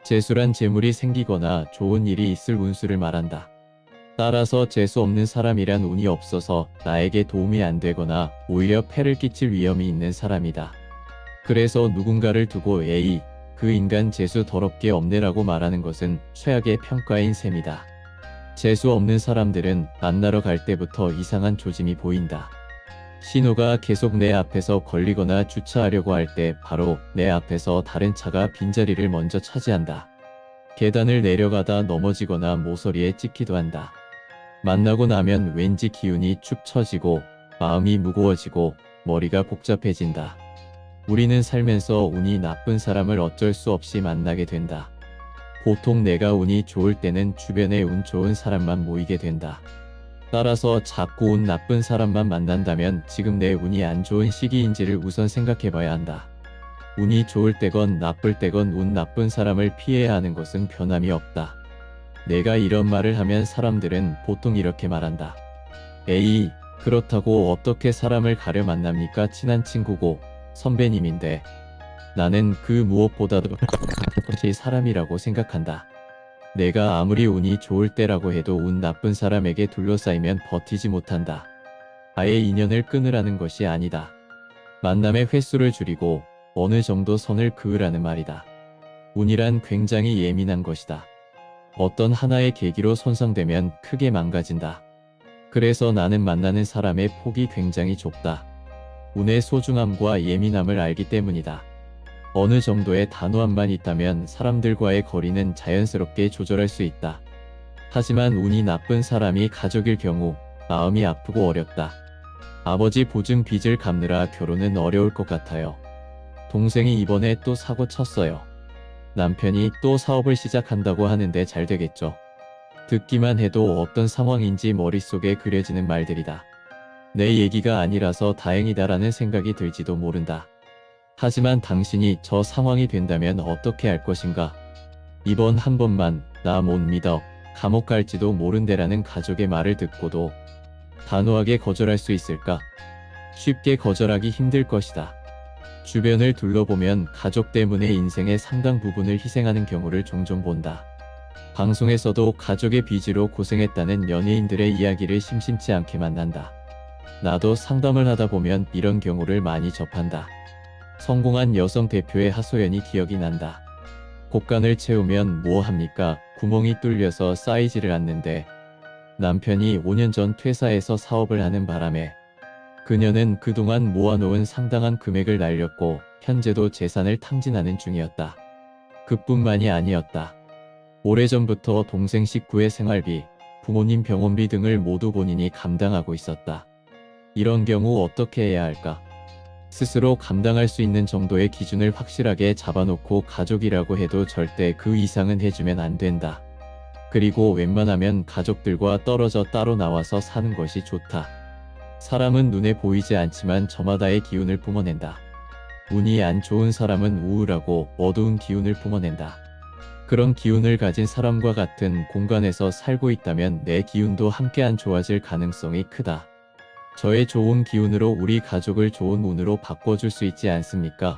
재수란 재물이 생기거나 좋은 일이 있을 운수를 말한다. 따라서 재수 없는 사람이란 운이 없어서 나에게 도움이 안 되거나 오히려 폐를 끼칠 위험이 있는 사람이다. 그래서 누군가를 두고 에이, 그 인간 재수 더럽게 없네라고 말하는 것은 최악의 평가인 셈이다. 재수 없는 사람들은 만나러 갈 때부터 이상한 조짐이 보인다. 신호가 계속 내 앞에서 걸리거나 주차하려고 할 때 바로 내 앞에서 다른 차가 빈자리를 먼저 차지한다. 계단을 내려가다 넘어지거나 모서리에 찍히도 한다. 만나고 나면 왠지 기운이 축 처지고 마음이 무거워지고 머리가 복잡해진다. 우리는 살면서 운이 나쁜 사람을 어쩔 수 없이 만나게 된다. 보통 내가 운이 좋을 때는 주변에 운 좋은 사람만 모이게 된다. 따라서 자꾸 운 나쁜 사람만 만난다면 지금 내 운이 안 좋은 시기인지를 우선 생각해봐야 한다. 운이 좋을 때건 나쁠 때건 운 나쁜 사람을 피해야 하는 것은 변함이 없다. 내가 이런 말을 하면 사람들은 보통 이렇게 말한다. 에이, 그렇다고 어떻게 사람을 가려 만납니까? 친한 친구고 선배님인데. 나는 그 무엇보다도 그것이 사람이라고 생각한다. 내가 아무리 운이 좋을 때라고 해도 운 나쁜 사람에게 둘러싸이면 버티지 못한다. 아예 인연을 끊으라는 것이 아니다. 만남의 횟수를 줄이고 어느 정도 선을 그으라는 말이다. 운이란 굉장히 예민한 것이다. 어떤 하나의 계기로 손상되면 크게 망가진다. 그래서 나는 만나는 사람의 폭이 굉장히 좁다. 운의 소중함과 예민함을 알기 때문이다. 어느 정도의 단호함만 있다면 사람들과의 거리는 자연스럽게 조절할 수 있다. 하지만 운이 나쁜 사람이 가족일 경우 마음이 아프고 어렵다. 아버지 보증 빚을 갚느라 결혼은 어려울 것 같아요. 동생이 이번에 또 사고 쳤어요. 남편이 또 사업을 시작한다고 하는데 잘 되겠죠. 듣기만 해도 어떤 상황인지 머릿속에 그려지는 말들이다. 내 얘기가 아니라서 다행이다라는 생각이 들지도 모른다. 하지만 당신이 저 상황이 된다면 어떻게 할 것인가? 이번 한 번만 나 못 믿어. 감옥 갈지도 모른대라는 가족의 말을 듣고도 단호하게 거절할 수 있을까? 쉽게 거절하기 힘들 것이다. 주변을 둘러보면 가족 때문에 인생의 상당 부분을 희생하는 경우를 종종 본다. 방송에서도 가족의 빚으로 고생했다는 연예인들의 이야기를 심심치 않게 만난다. 나도 상담을 하다 보면 이런 경우를 많이 접한다. 성공한 여성 대표의 하소연이 기억이 난다. 곡간을 채우면 뭐 합니까? 구멍이 뚫려서 쌓이지를 않는데. 남편이 5년 전 퇴사해서 사업을 하는 바람에 그녀는 그동안 모아놓은 상당한 금액을 날렸고 현재도 재산을 탕진하는 중이었다. 그뿐만이 아니었다. 오래전부터 동생 식구의 생활비, 부모님 병원비 등을 모두 본인이 감당하고 있었다. 이런 경우 어떻게 해야 할까? 스스로 감당할 수 있는 정도의 기준을 확실하게 잡아놓고 가족이라고 해도 절대 그 이상은 해주면 안 된다. 그리고 웬만하면 가족들과 떨어져 따로 나와서 사는 것이 좋다. 사람은 눈에 보이지 않지만 저마다의 기운을 뿜어낸다. 운이 안 좋은 사람은 우울하고 어두운 기운을 뿜어낸다. 그런 기운을 가진 사람과 같은 공간에서 살고 있다면 내 기운도 함께 안 좋아질 가능성이 크다. 저의 좋은 기운으로 우리 가족을 좋은 운으로 바꿔줄 수 있지 않습니까?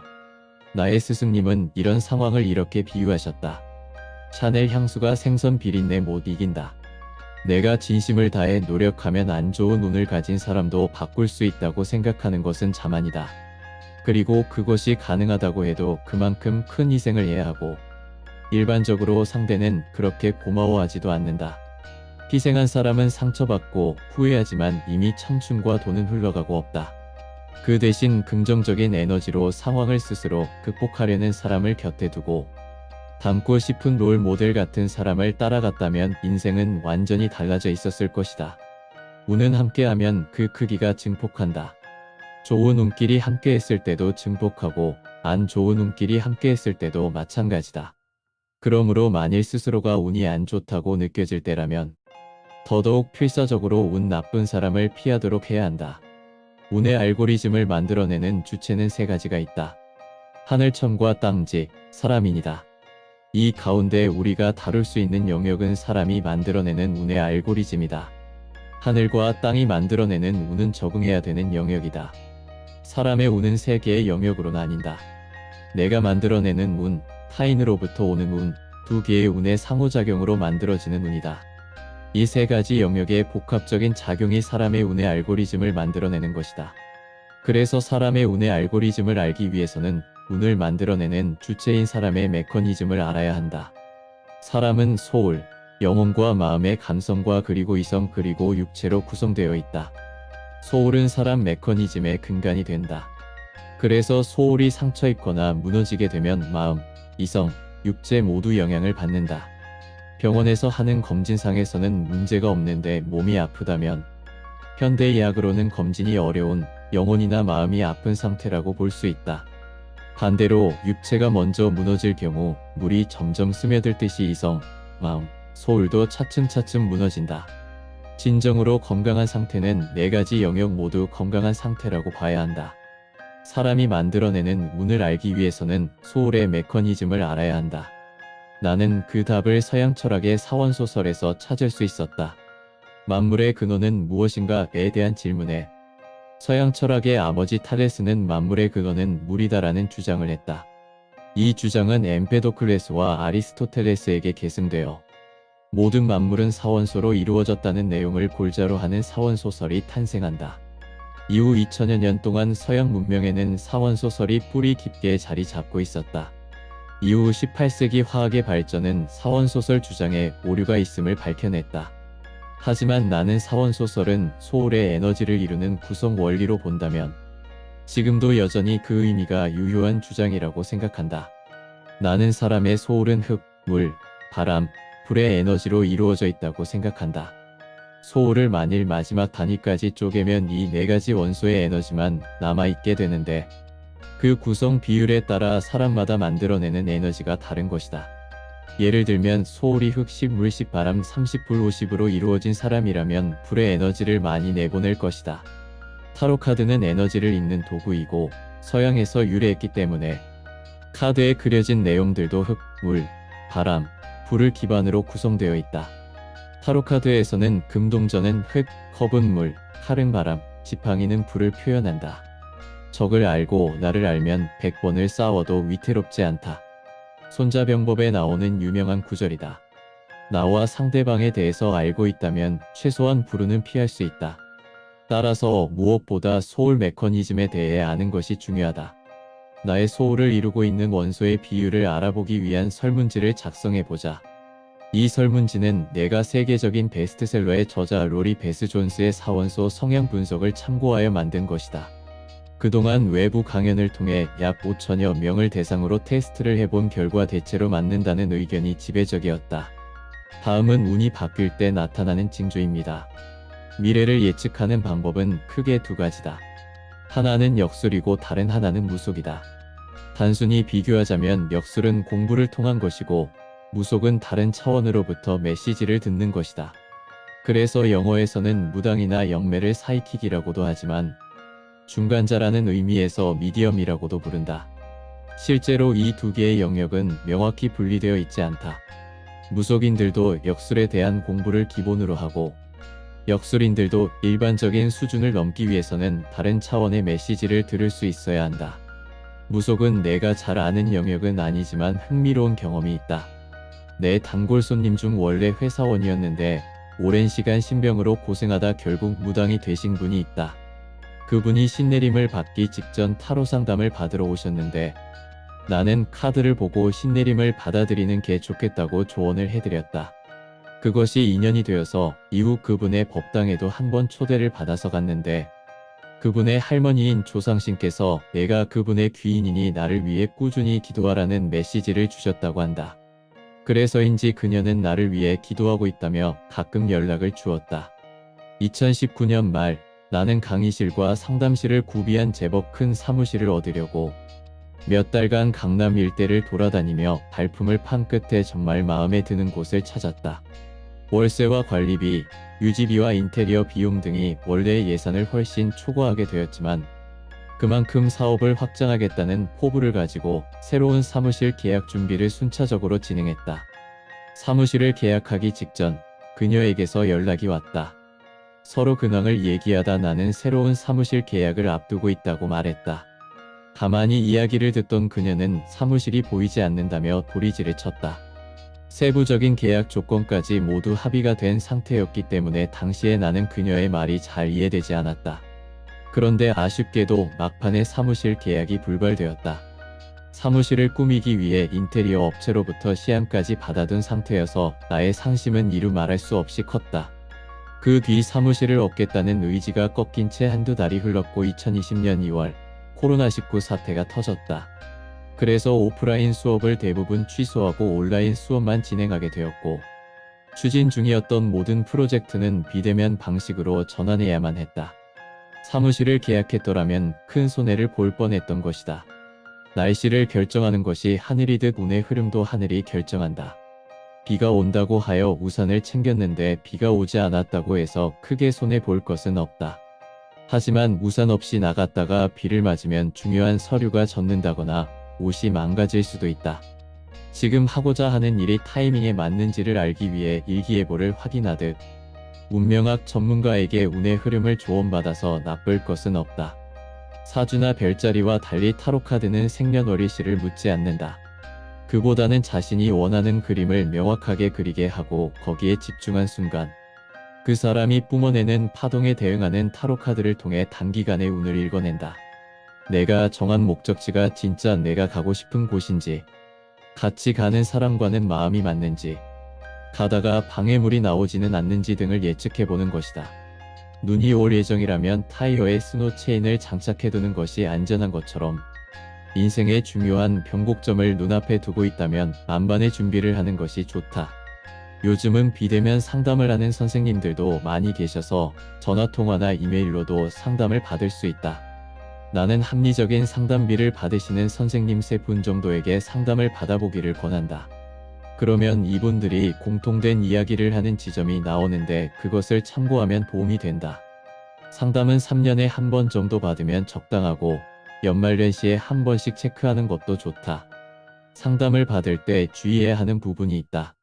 나의 스승님은 이런 상황을 이렇게 비유하셨다. 샤넬 향수가 생선 비린내 못 이긴다. 내가 진심을 다해 노력하면 안 좋은 운을 가진 사람도 바꿀 수 있다고 생각하는 것은 자만이다. 그리고 그것이 가능하다고 해도 그만큼 큰 희생을 해야 하고 일반적으로 상대는 그렇게 고마워하지도 않는다. 희생한 사람은 상처받고 후회하지만 이미 청춘과 돈은 흘러가고 없다. 그 대신 긍정적인 에너지로 상황을 스스로 극복하려는 사람을 곁에 두고 닮고 싶은 롤 모델 같은 사람을 따라갔다면 인생은 완전히 달라져 있었을 것이다. 운은 함께하면 그 크기가 증폭한다. 좋은 운끼리 함께했을 때도 증폭하고 안 좋은 운끼리 함께했을 때도 마찬가지다. 그러므로 만일 스스로가 운이 안 좋다고 느껴질 때라면 더더욱 필사적으로 운 나쁜 사람을 피하도록 해야 한다. 운의 알고리즘을 만들어내는 주체는 세 가지가 있다. 하늘천과 땅지, 사람인이다. 이 가운데 우리가 다룰 수 있는 영역은 사람이 만들어내는 운의 알고리즘이다. 하늘과 땅이 만들어내는 운은 적응해야 되는 영역이다. 사람의 운은 세 개의 영역으로 나뉜다. 내가 만들어내는 운, 타인으로부터 오는 운, 두 개의 운의 상호작용으로 만들어지는 운이다. 이 세 가지 영역의 복합적인 작용이 사람의 운의 알고리즘을 만들어내는 것이다. 그래서 사람의 운의 알고리즘을 알기 위해서는 운을 만들어내는 주체인 사람의 메커니즘을 알아야 한다. 사람은 소울, 영혼과 마음의 감성과 그리고 이성 그리고 육체로 구성되어 있다. 소울은 사람 메커니즘의 근간이 된다. 그래서 소울이 상처 입거나 무너지게 되면 마음, 이성, 육체 모두 영향을 받는다. 병원에서 하는 검진상에서는 문제가 없는데 몸이 아프다면 현대의학으로는 검진이 어려운 영혼이나 마음이 아픈 상태라고 볼 수 있다. 반대로 육체가 먼저 무너질 경우 물이 점점 스며들듯이 이성, 마음, 소울도 차츰차츰 무너진다. 진정으로 건강한 상태는 네 가지 영역 모두 건강한 상태라고 봐야 한다. 사람이 만들어내는 운을 알기 위해서는 소울의 메커니즘을 알아야 한다. 나는 그 답을 서양 철학의 사원소설에서 찾을 수 있었다. 만물의 근원은 무엇인가에 대한 질문에 서양 철학의 아버지 타레스는 만물의 근원은 물이다라는 주장을 했다. 이 주장은 엠페도클레스와 아리스토텔레스에게 계승되어 모든 만물은 사원소로 이루어졌다는 내용을 골자로 하는 사원소설이 탄생한다. 이후 2000여 년 동안 서양 문명에는 사원소설이 뿌리 깊게 자리 잡고 있었다. 이후 18세기 화학의 발전은 사원소설 주장에 오류가 있음을 밝혀냈다. 하지만 나는 사원소설은 소울의 에너지를 이루는 구성 원리로 본다면 지금도 여전히 그 의미가 유효한 주장이라고 생각한다. 나는 사람의 소울은 흙, 물, 바람, 불의 에너지로 이루어져 있다고 생각한다. 소울을 만일 마지막 단위까지 쪼개면 이 네 가지 원소의 에너지만 남아있게 되는데 그 구성 비율에 따라 사람마다 만들어내는 에너지가 다른 것이다. 예를 들면 소울이 흙 10, 물 10, 바람 30, 불 50으로 이루어진 사람이라면 불의 에너지를 많이 내보낼 것이다. 타로 카드는 에너지를 읽는 도구이고 서양에서 유래했기 때문에 카드에 그려진 내용들도 흙, 물, 바람, 불을 기반으로 구성되어 있다. 타로 카드에서는 금동전은 흙, 컵은 물, 칼은 바람, 지팡이는 불을 표현한다. 적을 알고 나를 알면 100번을 싸워도 위태롭지 않다. 손자병법에 나오는 유명한 구절이다. 나와 상대방에 대해서 알고 있다면 최소한 불운은 피할 수 있다. 따라서 무엇보다 소울 메커니즘에 대해 아는 것이 중요하다. 나의 소울을 이루고 있는 원소의 비율을 알아보기 위한 설문지를 작성해보자. 이 설문지는 내가 세계적인 베스트셀러의 저자 로리 베스 존스의 사원소 성향 분석을 참고하여 만든 것이다. 그동안 외부 강연을 통해 약 5천여 명을 대상으로 테스트를 해본 결과 대체로 맞는다는 의견이 지배적이었다. 다음은 운이 바뀔 때 나타나는 징조입니다. 미래를 예측하는 방법은 크게 두 가지다. 하나는 역술이고 다른 하나는 무속이다. 단순히 비교하자면 역술은 공부를 통한 것이고 무속은 다른 차원으로부터 메시지를 듣는 것이다. 그래서 영어에서는 무당이나 영매를 사이킥이라고도 하지만 중간자라는 의미에서 미디엄이라고도 부른다. 실제로 이 두 개의 영역은 명확히 분리되어 있지 않다. 무속인들도 역술에 대한 공부를 기본으로 하고 역술인들도 일반적인 수준을 넘기 위해서는 다른 차원의 메시지를 들을 수 있어야 한다. 무속은 내가 잘 아는 영역은 아니지만 흥미로운 경험이 있다. 내 단골 손님 중 원래 회사원이었는데 오랜 시간 신병으로 고생하다 결국 무당이 되신 분이 있다. 그분이 신내림을 받기 직전 타로 상담을 받으러 오셨는데 나는 카드를 보고 신내림을 받아들이는 게 좋겠다고 조언을 해드렸다. 그것이 인연이 되어서 이후 그분의 법당에도 한번 초대를 받아서 갔는데 그분의 할머니인 조상신께서 내가 그분의 귀인이니 나를 위해 꾸준히 기도하라는 메시지를 주셨다고 한다. 그래서인지 그녀는 나를 위해 기도하고 있다며 가끔 연락을 주었다. 2019년 말 나는 강의실과 상담실을 구비한 제법 큰 사무실을 얻으려고 몇 달간 강남 일대를 돌아다니며 발품을 판 끝에 정말 마음에 드는 곳을 찾았다. 월세와 관리비, 유지비와 인테리어 비용 등이 원래의 예산을 훨씬 초과하게 되었지만 그만큼 사업을 확장하겠다는 포부를 가지고 새로운 사무실 계약 준비를 순차적으로 진행했다. 사무실을 계약하기 직전 그녀에게서 연락이 왔다. 서로 근황을 얘기하다 나는 새로운 사무실 계약을 앞두고 있다고 말했다. 가만히 이야기를 듣던 그녀는 사무실이 보이지 않는다며 도리지를 쳤다. 세부적인 계약 조건까지 모두 합의가 된 상태였기 때문에 당시에 나는 그녀의 말이 잘 이해되지 않았다. 그런데 아쉽게도 막판에 사무실 계약이 불발되었다. 사무실을 꾸미기 위해 인테리어 업체로부터 시안까지 받아둔 상태여서 나의 상심은 이루 말할 수 없이 컸다. 그 뒤 사무실을 얻겠다는 의지가 꺾인 채 한두 달이 흘렀고 2020년 2월 코로나19 사태가 터졌다. 그래서 오프라인 수업을 대부분 취소하고 온라인 수업만 진행하게 되었고 추진 중이었던 모든 프로젝트는 비대면 방식으로 전환해야만 했다. 사무실을 계약했더라면 큰 손해를 볼 뻔했던 것이다. 날씨를 결정하는 것이 하늘이듯 운의 흐름도 하늘이 결정한다. 비가 온다고 하여 우산을 챙겼는데 비가 오지 않았다고 해서 크게 손해볼 것은 없다. 하지만 우산 없이 나갔다가 비를 맞으면 중요한 서류가 젖는다거나 옷이 망가질 수도 있다. 지금 하고자 하는 일이 타이밍에 맞는지를 알기 위해 일기예보를 확인하듯 운명학 전문가에게 운의 흐름을 조언받아서 나쁠 것은 없다. 사주나 별자리와 달리 타로카드는 생년월일시를 묻지 않는다. 그보다는 자신이 원하는 그림을 명확하게 그리게 하고 거기에 집중한 순간 그 사람이 뿜어내는 파동에 대응하는 타로카드를 통해 단기간에 운을 읽어낸다. 내가 정한 목적지가 진짜 내가 가고 싶은 곳인지, 같이 가는 사람과는 마음이 맞는지, 가다가 방해물이 나오지는 않는지 등을 예측해보는 것이다. 눈이 올 예정이라면 타이어에 스노 체인을 장착해두는 것이 안전한 것처럼 인생의 중요한 변곡점을 눈앞에 두고 있다면 만반의 준비를 하는 것이 좋다. 요즘은 비대면 상담을 하는 선생님들도 많이 계셔서 전화통화나 이메일로도 상담을 받을 수 있다. 나는 합리적인 상담비를 받으시는 선생님 3분 정도에게 상담을 받아보기를 권한다. 그러면 이분들이 공통된 이야기를 하는 지점이 나오는데 그것을 참고하면 도움이 된다. 상담은 3년에 한 번 정도 받으면 적당하고 연말연시에 한 번씩 체크하는 것도 좋다. 상담을 받을 때 주의해야 하는 부분이 있다.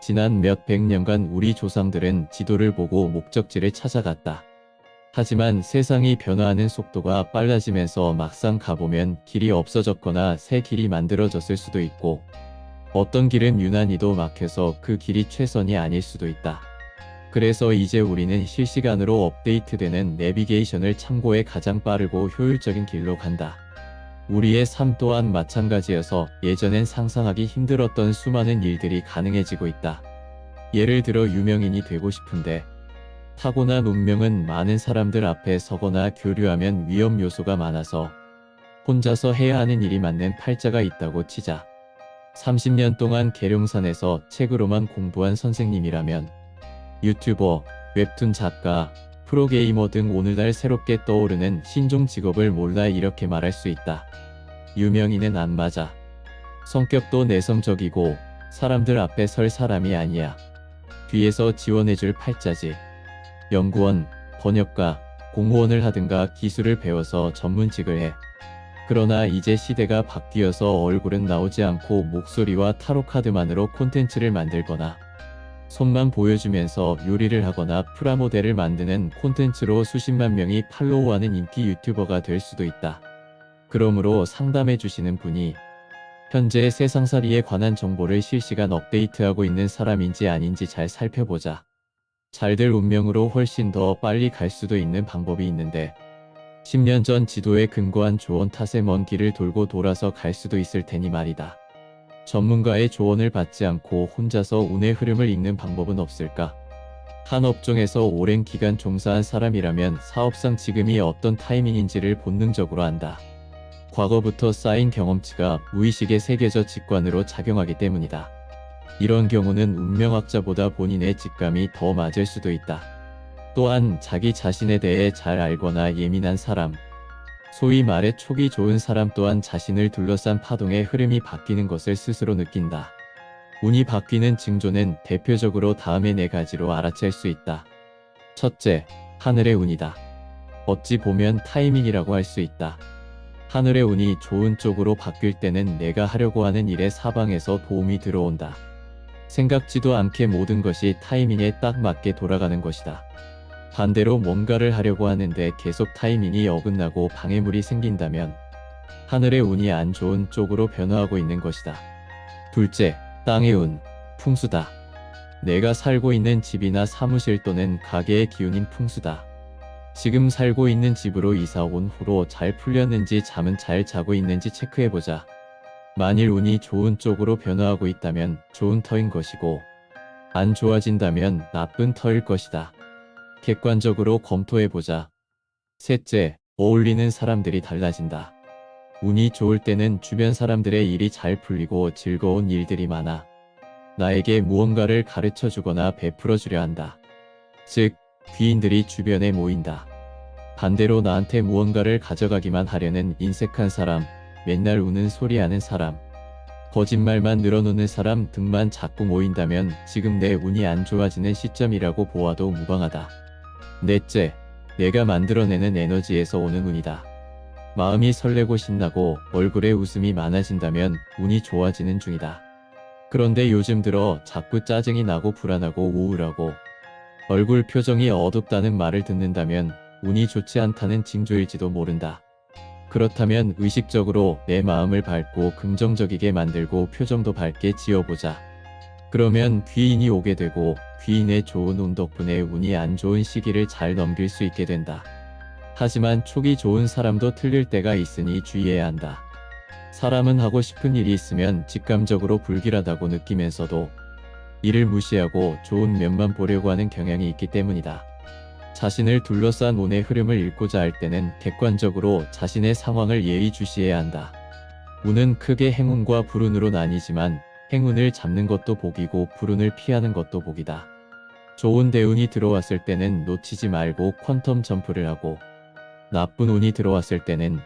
지난 몇백 년간 우리 조상들은 지도를 보고 목적지를 찾아갔다. 하지만 세상이 변화하는 속도가 빨라지면서 막상 가보면 길이 없어졌거나 새 길이 만들어졌을 수도 있고 어떤 길은 유난히도 막혀서 그 길이 최선이 아닐 수도 있다. 그래서 이제 우리는 실시간으로 업데이트되는 내비게이션을 참고해 가장 빠르고 효율적인 길로 간다. 우리의 삶 또한 마찬가지여서 예전엔 상상하기 힘들었던 수많은 일들이 가능해지고 있다. 예를 들어 유명인이 되고 싶은데 타고난 운명은 많은 사람들 앞에 서거나 교류하면 위험 요소가 많아서 혼자서 해야 하는 일이 맞는 팔자가 있다고 치자. 30년 동안 계룡산에서 책으로만 공부한 선생님이라면 유튜버, 웹툰 작가, 프로게이머 등 오늘날 새롭게 떠오르는 신종 직업을 몰라 이렇게 말할 수 있다. 유명인은 안 맞아. 성격도 내성적이고 사람들 앞에 설 사람이 아니야. 뒤에서 지원해줄 팔자지. 연구원, 번역가, 공무원을 하든가 기술을 배워서 전문직을 해. 그러나 이제 시대가 바뀌어서 얼굴은 나오지 않고 목소리와 타로카드만으로 콘텐츠를 만들거나 손만 보여주면서 요리를 하거나 프라모델을 만드는 콘텐츠로 수십만 명이 팔로우하는 인기 유튜버가 될 수도 있다. 그러므로 상담해주시는 분이 현재 세상살이에 관한 정보를 실시간 업데이트하고 있는 사람인지 아닌지 잘 살펴보자. 잘될 운명으로 훨씬 더 빨리 갈 수도 있는 방법이 있는데 10년 전 지도에 근거한 조언 탓에 먼 길을 돌고 돌아서 갈 수도 있을 테니 말이다. 전문가의 조언을 받지 않고 혼자서 운의 흐름을 읽는 방법은 없을까? 한 업종에서 오랜 기간 종사한 사람이라면 사업상 지금이 어떤 타이밍인지를 본능적으로 안다. 과거부터 쌓인 경험치가 무의식에 새겨져 직관으로 작용하기 때문이다. 이런 경우는 운명학자보다 본인의 직감이 더 맞을 수도 있다. 또한 자기 자신에 대해 잘 알거나 예민한 사람, 소위 말해 촉이 좋은 사람 또한 자신을 둘러싼 파동의 흐름이 바뀌는 것을 스스로 느낀다. 운이 바뀌는 징조는 대표적으로 다음의 4가지로 알아챌 수 있다. 첫째, 하늘의 운이다. 어찌 보면 타이밍이라고 할 수 있다. 하늘의 운이 좋은 쪽으로 바뀔 때는 내가 하려고 하는 일에 사방에서 도움이 들어온다. 생각지도 않게 모든 것이 타이밍에 딱 맞게 돌아가는 것이다. 반대로 뭔가를 하려고 하는데 계속 타이밍이 어긋나고 방해물이 생긴다면 하늘의 운이 안 좋은 쪽으로 변화하고 있는 것이다. 둘째, 땅의 운, 풍수다. 내가 살고 있는 집이나 사무실 또는 가게의 기운인 풍수다. 지금 살고 있는 집으로 이사 온 후로 잘 풀렸는지 잠은 잘 자고 있는지 체크해보자. 만일 운이 좋은 쪽으로 변화하고 있다면 좋은 터인 것이고 안 좋아진다면 나쁜 터일 것이다. 객관적으로 검토해보자. 셋째, 어울리는 사람들이 달라진다. 운이 좋을 때는 주변 사람들의 일이 잘 풀리고 즐거운 일들이 많아. 나에게 무언가를 가르쳐 주거나 베풀어 주려 한다. 즉, 귀인들이 주변에 모인다. 반대로 나한테 무언가를 가져가기만 하려는 인색한 사람, 맨날 우는 소리하는 사람, 거짓말만 늘어놓는 사람 등만 자꾸 모인다면 지금 내 운이 안 좋아지는 시점이라고 보아도 무방하다. 넷째, 내가 만들어내는 에너지에서 오는 운이다. 마음이 설레고 신나고 얼굴에 웃음이 많아진다면 운이 좋아지는 중이다. 그런데 요즘 들어 자꾸 짜증이 나고 불안하고 우울하고 얼굴 표정이 어둡다는 말을 듣는다면 운이 좋지 않다는 징조일지도 모른다. 그렇다면 의식적으로 내 마음을 밝고 긍정적이게 만들고 표정도 밝게 지어보자. 그러면 귀인이 오게 되고 귀인의 좋은 운 덕분에 운이 안 좋은 시기를 잘 넘길 수 있게 된다. 하지만 촉이 좋은 사람도 틀릴 때가 있으니 주의해야 한다. 사람은 하고 싶은 일이 있으면 직감적으로 불길하다고 느끼면서도 이를 무시하고 좋은 면만 보려고 하는 경향이 있기 때문이다. 자신을 둘러싼 운의 흐름을 읽고자 할 때는 객관적으로 자신의 상황을 예의주시해야 한다. 운은 크게 행운과 불운으로 나뉘지만 행운을 잡는 것도 복이고 불운을 피하는 것도 복이다. 좋은 대운이 들어왔을 때는 놓치지 말고 퀀텀 점프를 하고 나쁜 운이 들어왔을 때는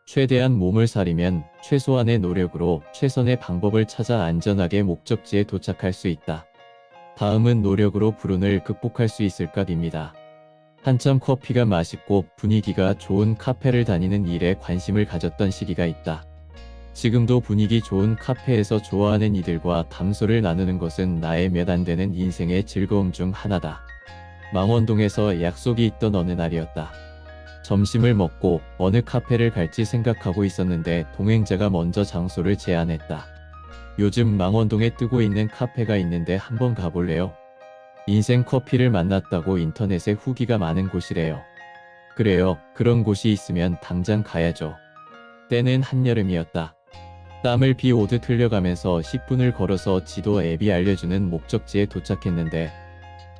최대한 몸을 사리면 최소한의 노력으로 최선의 방법을 찾아 안전하게 목적지에 도착할 수 있다. 다음은 노력으로 불운을 극복할 수 있을까입니다. 한참 커피가 맛있고 분위기가 좋은 카페를 다니는 일에 관심을 가졌던 시기가 있다. 지금도 분위기 좋은 카페에서 좋아하는 이들과 담소를 나누는 것은 나의 몇 안 되는 인생의 즐거움 중 하나다. 망원동에서 약속이 있던 어느 날이었다. 점심을 먹고 어느 카페를 갈지 생각하고 있었는데 동행자가 먼저 장소를 제안했다. 요즘 망원동에 뜨고 있는 카페가 있는데 한번 가볼래요? 인생 커피를 만났다고 인터넷에 후기가 많은 곳이래요. 그래요. 그런 곳이 있으면 당장 가야죠. 때는 한여름이었다. 땀을 비 오듯 흘려가면서 10분을 걸어서 지도 앱이 알려주는 목적지에 도착했는데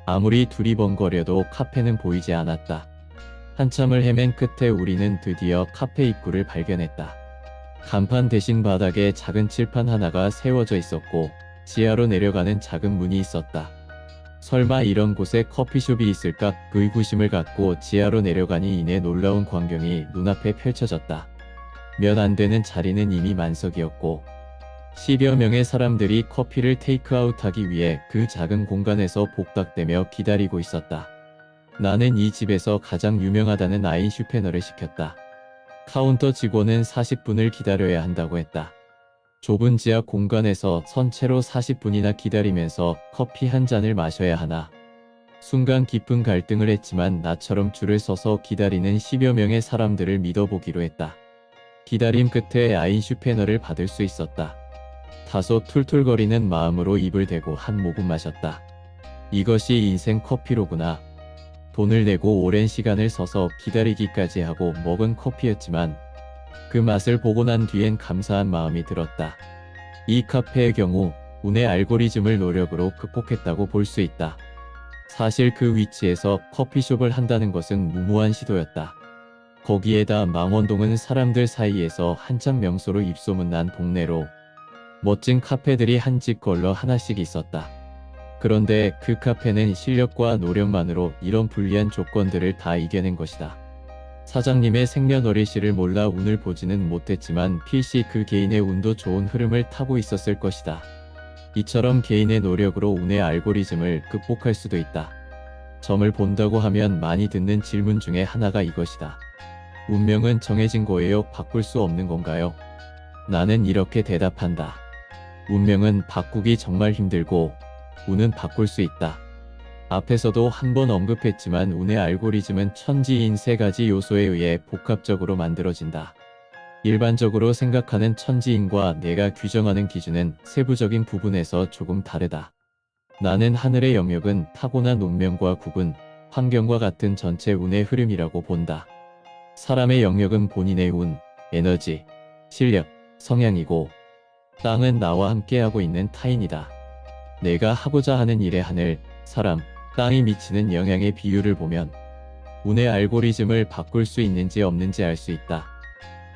아무리 두리번거려도 카페는 보이지 않았다. 한참을 헤맨 끝에 우리는 드디어 카페 입구를 발견했다. 간판 대신 바닥에 작은 칠판 하나가 세워져 있었고 지하로 내려가는 작은 문이 있었다. 설마 이런 곳에 커피숍이 있을까 의구심을 갖고 지하로 내려가니 이내 놀라운 광경이 눈앞에 펼쳐졌다. 몇 안 되는 자리는 이미 만석이었고 10여 명의 사람들이 커피를 테이크아웃하기 위해 그 작은 공간에서 복닥대며 기다리고 있었다. 나는 이 집에서 가장 유명하다는 아인슈페너를 시켰다. 카운터 직원은 40분을 기다려야 한다고 했다. 좁은 지하 공간에서 선체로 40분이나 기다리면서 커피 한 잔을 마셔야 하나. 순간 깊은 갈등을 했지만 나처럼 줄을 서서 기다리는 10여 명의 사람들을 믿어보기로 했다. 기다림 끝에 아인슈페너를 받을 수 있었다. 다소 툴툴거리는 마음으로 입을 대고 한 모금 마셨다. 이것이 인생 커피로구나. 돈을 내고 오랜 시간을 서서 기다리기까지 하고 먹은 커피였지만 그 맛을 보고 난 뒤엔 감사한 마음이 들었다. 이 카페의 경우 운의 알고리즘을 노력으로 극복했다고 볼 수 있다. 사실 그 위치에서 커피숍을 한다는 것은 무모한 시도였다. 거기에다 망원동은 사람들 사이에서 한참 명소로 입소문난 동네로 멋진 카페들이 한 집 걸러 하나씩 있었다. 그런데 그 카페는 실력과 노력만으로 이런 불리한 조건들을 다 이겨낸 것이다. 사장님의 생년월일씨를 몰라 운을 보지는 못했지만 필시 그 개인의 운도 좋은 흐름을 타고 있었을 것이다. 이처럼 개인의 노력으로 운의 알고리즘을 극복할 수도 있다. 점을 본다고 하면 많이 듣는 질문 중에 하나가 이것이다. 운명은 정해진 거예요? 바꿀 수 없는 건가요? 나는 이렇게 대답한다. 운명은 바꾸기 정말 힘들고 운은 바꿀 수 있다. 앞에서도 한 번 언급했지만 운의 알고리즘은 천지인 세 가지 요소에 의해 복합적으로 만들어진다. 일반적으로 생각하는 천지인과 내가 규정하는 기준은 세부적인 부분에서 조금 다르다. 나는 하늘의 영역은 타고난 운명과 구분, 환경과 같은 전체 운의 흐름이라고 본다. 사람의 영역은 본인의 운, 에너지, 실력, 성향이고, 땅은 나와 함께하고 있는 타인이다. 내가 하고자 하는 일의 하늘, 사람, 땅이 미치는 영향의 비율을 보면 운의 알고리즘을 바꿀 수 있는지 없는지 알 수 있다.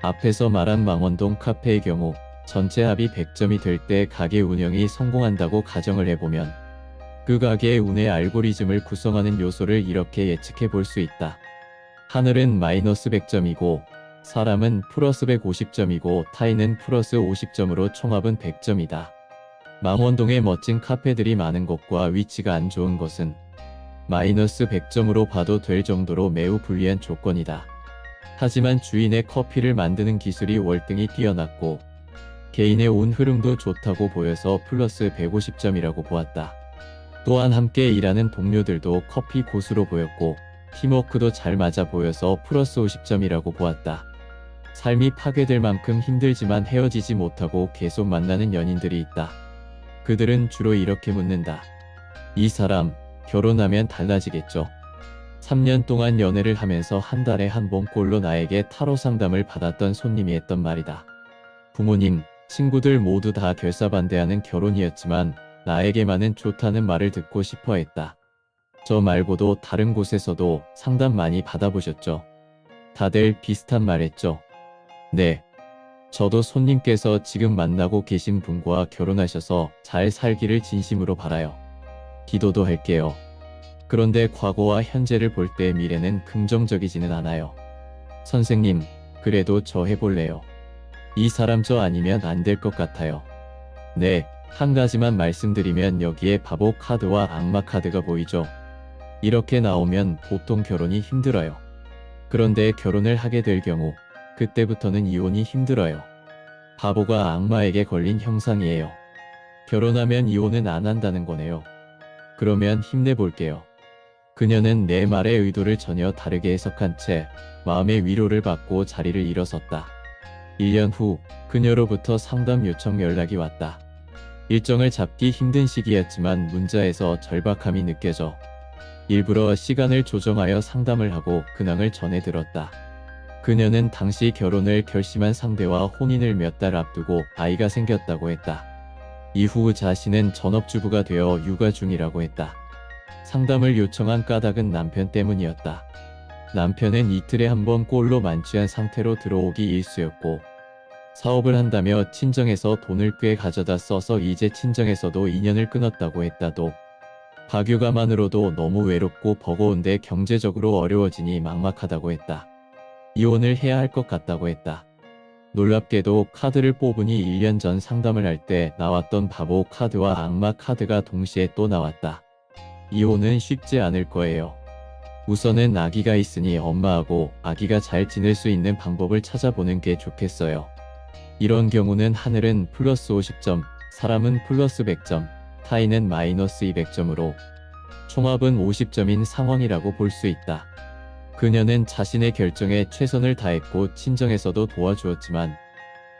앞에서 말한 망원동 카페의 경우 전체 합이 100점이 될 때 가게 운영이 성공한다고 가정을 해보면 그 가게의 운의 알고리즘을 구성하는 요소를 이렇게 예측해 볼 수 있다. 하늘은 마이너스 100점이고 사람은 플러스 150점이고 타인은 플러스 50점으로 총합은 100점이다. 망원동에 멋진 카페들이 많은 것과 위치가 안 좋은 것은 마이너스 100점으로 봐도 될 정도로 매우 불리한 조건이다. 하지만 주인의 커피를 만드는 기술이 월등히 뛰어났고 개인의 운 흐름도 좋다고 보여서 플러스 150점이라고 보았다. 또한 함께 일하는 동료들도 커피 고수로 보였고 팀워크도 잘 맞아 보여서 플러스 50점이라고 보았다. 삶이 파괴될 만큼 힘들지만 헤어지지 못하고 계속 만나는 연인들이 있다. 그들은 주로 이렇게 묻는다. 이 사람, 결혼하면 달라지겠죠? 3년 동안 연애를 하면서 한 달에 한 번꼴로 나에게 타로 상담을 받았던 손님이 했던 말이다. 부모님, 친구들 모두 다 결사반대하는 결혼이었지만 나에게만은 좋다는 말을 듣고 싶어 했다. 저 말고도 다른 곳에서도 상담 많이 받아보셨죠? 다들 비슷한 말 했죠? 네. 저도 손님께서 지금 만나고 계신 분과 결혼하셔서 잘 살기를 진심으로 바라요. 기도도 할게요. 그런데 과거와 현재를 볼 때 미래는 긍정적이지는 않아요. 선생님, 그래도 저 해볼래요. 이 사람 저 아니면 안 될 것 같아요. 네, 한 가지만 말씀드리면 여기에 바보 카드와 악마 카드가 보이죠? 이렇게 나오면 보통 결혼이 힘들어요. 그런데 결혼을 하게 될 경우, 그때부터는 이혼이 힘들어요. 바보가 악마에게 걸린 형상이에요. 결혼하면 이혼은 안 한다는 거네요. 그러면 힘내볼게요. 그녀는 내 말의 의도를 전혀 다르게 해석한 채 마음의 위로를 받고 자리를 일어섰다. 1년 후 그녀로부터 상담 요청 연락이 왔다. 일정을 잡기 힘든 시기였지만 문자에서 절박함이 느껴져 일부러 시간을 조정하여 상담을 하고 근황을 전해들었다. 그녀는 당시 결혼을 결심한 상대와 혼인을 몇 달 앞두고 아이가 생겼다고 했다. 이후 자신은 전업주부가 되어 육아 중이라고 했다. 상담을 요청한 까닭은 남편 때문이었다. 남편은 이틀에 한 번 꼴로 만취한 상태로 들어오기 일쑤였고 사업을 한다며 친정에서 돈을 꽤 가져다 써서 이제 친정에서도 인연을 끊었다고 했다도 박육아만으로도 너무 외롭고 버거운데 경제적으로 어려워지니 막막하다고 했다. 이혼을 해야 할 것 같다고 했다. 놀랍게도 카드를 뽑으니 1년 전 상담을 할 때 나왔던 바보 카드와 악마 카드가 동시에 또 나왔다. 이혼은 쉽지 않을 거예요. 우선은 아기가 있으니 엄마하고 아기가 잘 지낼 수 있는 방법을 찾아보는 게 좋겠어요. 이런 경우는 하늘은 플러스 50점, 사람은 플러스 100점, 타인은 마이너스 200점으로 총합은 50점인 상황이라고 볼 수 있다. 그녀는 자신의 결정에 최선을 다했고 친정에서도 도와주었지만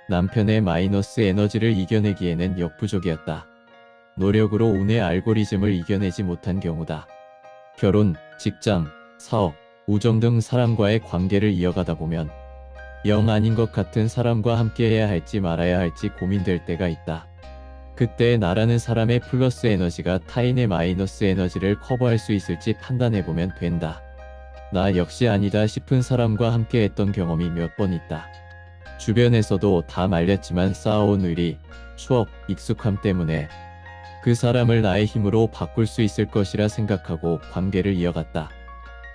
남편의 마이너스 에너지를 이겨내기에는 역부족이었다. 노력으로 운의 알고리즘을 이겨내지 못한 경우다. 결혼, 직장, 사업, 우정 등 사람과의 관계를 이어가다 보면 영 아닌 것 같은 사람과 함께해야 할지 말아야 할지 고민될 때가 있다. 그때 나라는 사람의 플러스 에너지가 타인의 마이너스 에너지를 커버할 수 있을지 판단해보면 된다. 나 역시 아니다 싶은 사람과 함께했던 경험이 몇 번 있다. 주변에서도 다 말렸지만 쌓아온 의리, 추억, 익숙함 때문에 그 사람을 나의 힘으로 바꿀 수 있을 것이라 생각하고 관계를 이어갔다.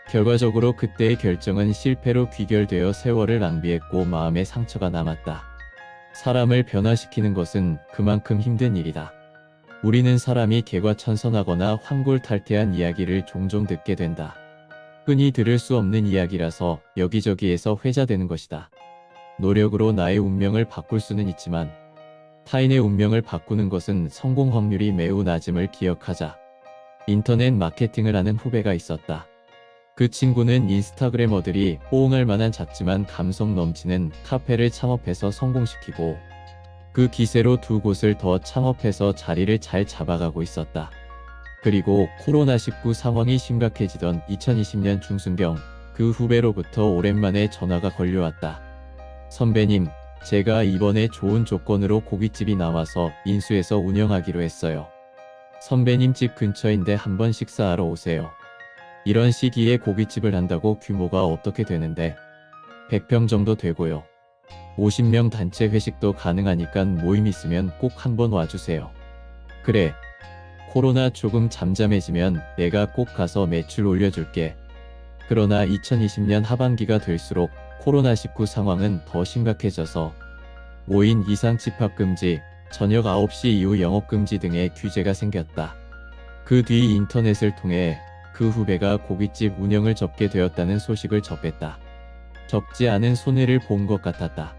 결과적으로 그때의 결정은 실패로 귀결되어 세월을 낭비했고 마음의 상처가 남았다. 사람을 변화시키는 것은 그만큼 힘든 일이다. 우리는 사람이 개과천선하거나 환골탈태한 이야기를 종종 듣게 된다. 흔히 들을 수 없는 이야기라서 여기저기에서 회자되는 것이다. 노력으로 나의 운명을 바꿀 수는 있지만 타인의 운명을 바꾸는 것은 성공 확률이 매우 낮음을 기억하자. 인터넷 마케팅을 하는 후배가 있었다. 그 친구는 인스타그래머들이 호응할 만한 작지만 감성 넘치는 카페를 창업해서 성공시키고 그 기세로 두 곳을 더 창업해서 자리를 잘 잡아가고 있었다. 그리고 코로나19 상황이 심각해지던 2020년 중순경 그 후배로부터 오랜만에 전화가 걸려왔다. 선배님, 제가 이번에 좋은 조건으로 고깃집이 나와서 인수해서 운영하기로 했어요. 선배님 집 근처인데 한번 식사하러 오세요. 이런 시기에 고깃집을 한다고 규모가 어떻게 되는데 100평 정도 되고요. 50명 단체 회식도 가능하니까 모임 있으면 꼭 한번 와주세요. 그래. 코로나 조금 잠잠해지면 내가 꼭 가서 매출 올려줄게. 그러나 2020년 하반기가 될수록 코로나19 상황은 더 심각해져서 5인 이상 집합금지, 저녁 9시 이후 영업금지 등의 규제가 생겼다. 그 뒤 인터넷을 통해 그 후배가 고깃집 운영을 접게 되었다는 소식을 접했다. 적지 않은 손해를 본 것 같았다.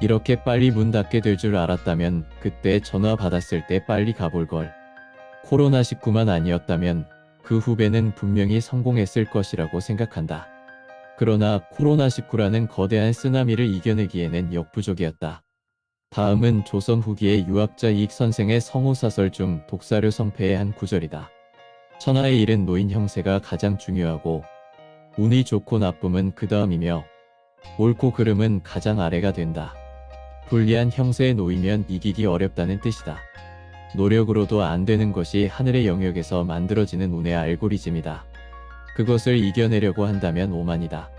이렇게 빨리 문 닫게 될 줄 알았다면 그때 전화 받았을 때 빨리 가볼걸. 코로나19만 아니었다면 그 후배는 분명히 성공했을 것이라고 생각한다. 그러나 코로나19라는 거대한 쓰나미를 이겨내기에는 역부족이었다. 다음은 조선 후기의 유학자 이익 선생의 성호사설 중 독사료 성패의 한 구절이다. 천하의 일은 노인 형세가 가장 중요하고 운이 좋고 나쁨은 그 다음이며 옳고 그름은 가장 아래가 된다. 불리한 형세에 놓이면 이기기 어렵다는 뜻이다. 노력으로도 안 되는 것이 하늘의 영역에서 만들어지는 운의 알고리즘이다. 그것을 이겨내려고 한다면 오만이다.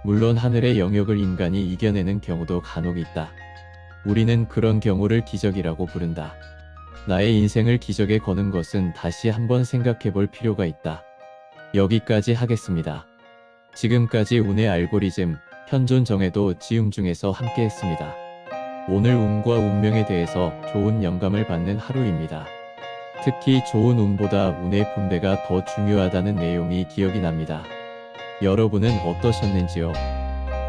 물론 하늘의 영역을 인간이 이겨내는 경우도 간혹 있다. 우리는 그런 경우를 기적이라고 부른다. 나의 인생을 기적에 거는 것은 다시 한번 생각해 볼 필요가 있다. 여기까지 하겠습니다. 지금까지 운의 알고리즘, 현존 정해도 지음 중에서 함께 했습니다. 오늘 운과 운명에 대해서 좋은 영감을 받는 하루입니다. 특히 좋은 운보다 운의 분배가 더 중요하다는 내용이 기억이 납니다. 여러분은 어떠셨는지요?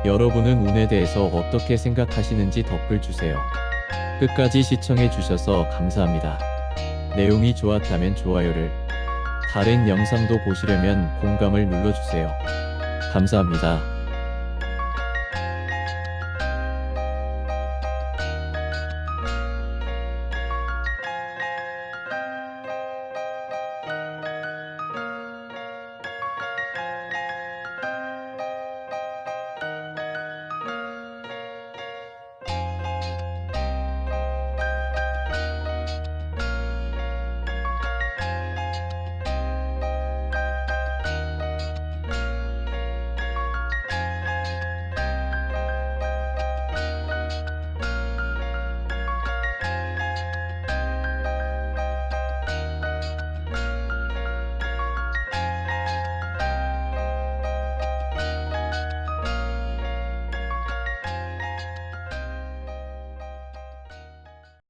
여러분은 운에 대해서 어떻게 생각하시는지 댓글 주세요. 끝까지 시청해 주셔서 감사합니다. 내용이 좋았다면 좋아요를, 다른 영상도 보시려면 공감을 눌러주세요. 감사합니다.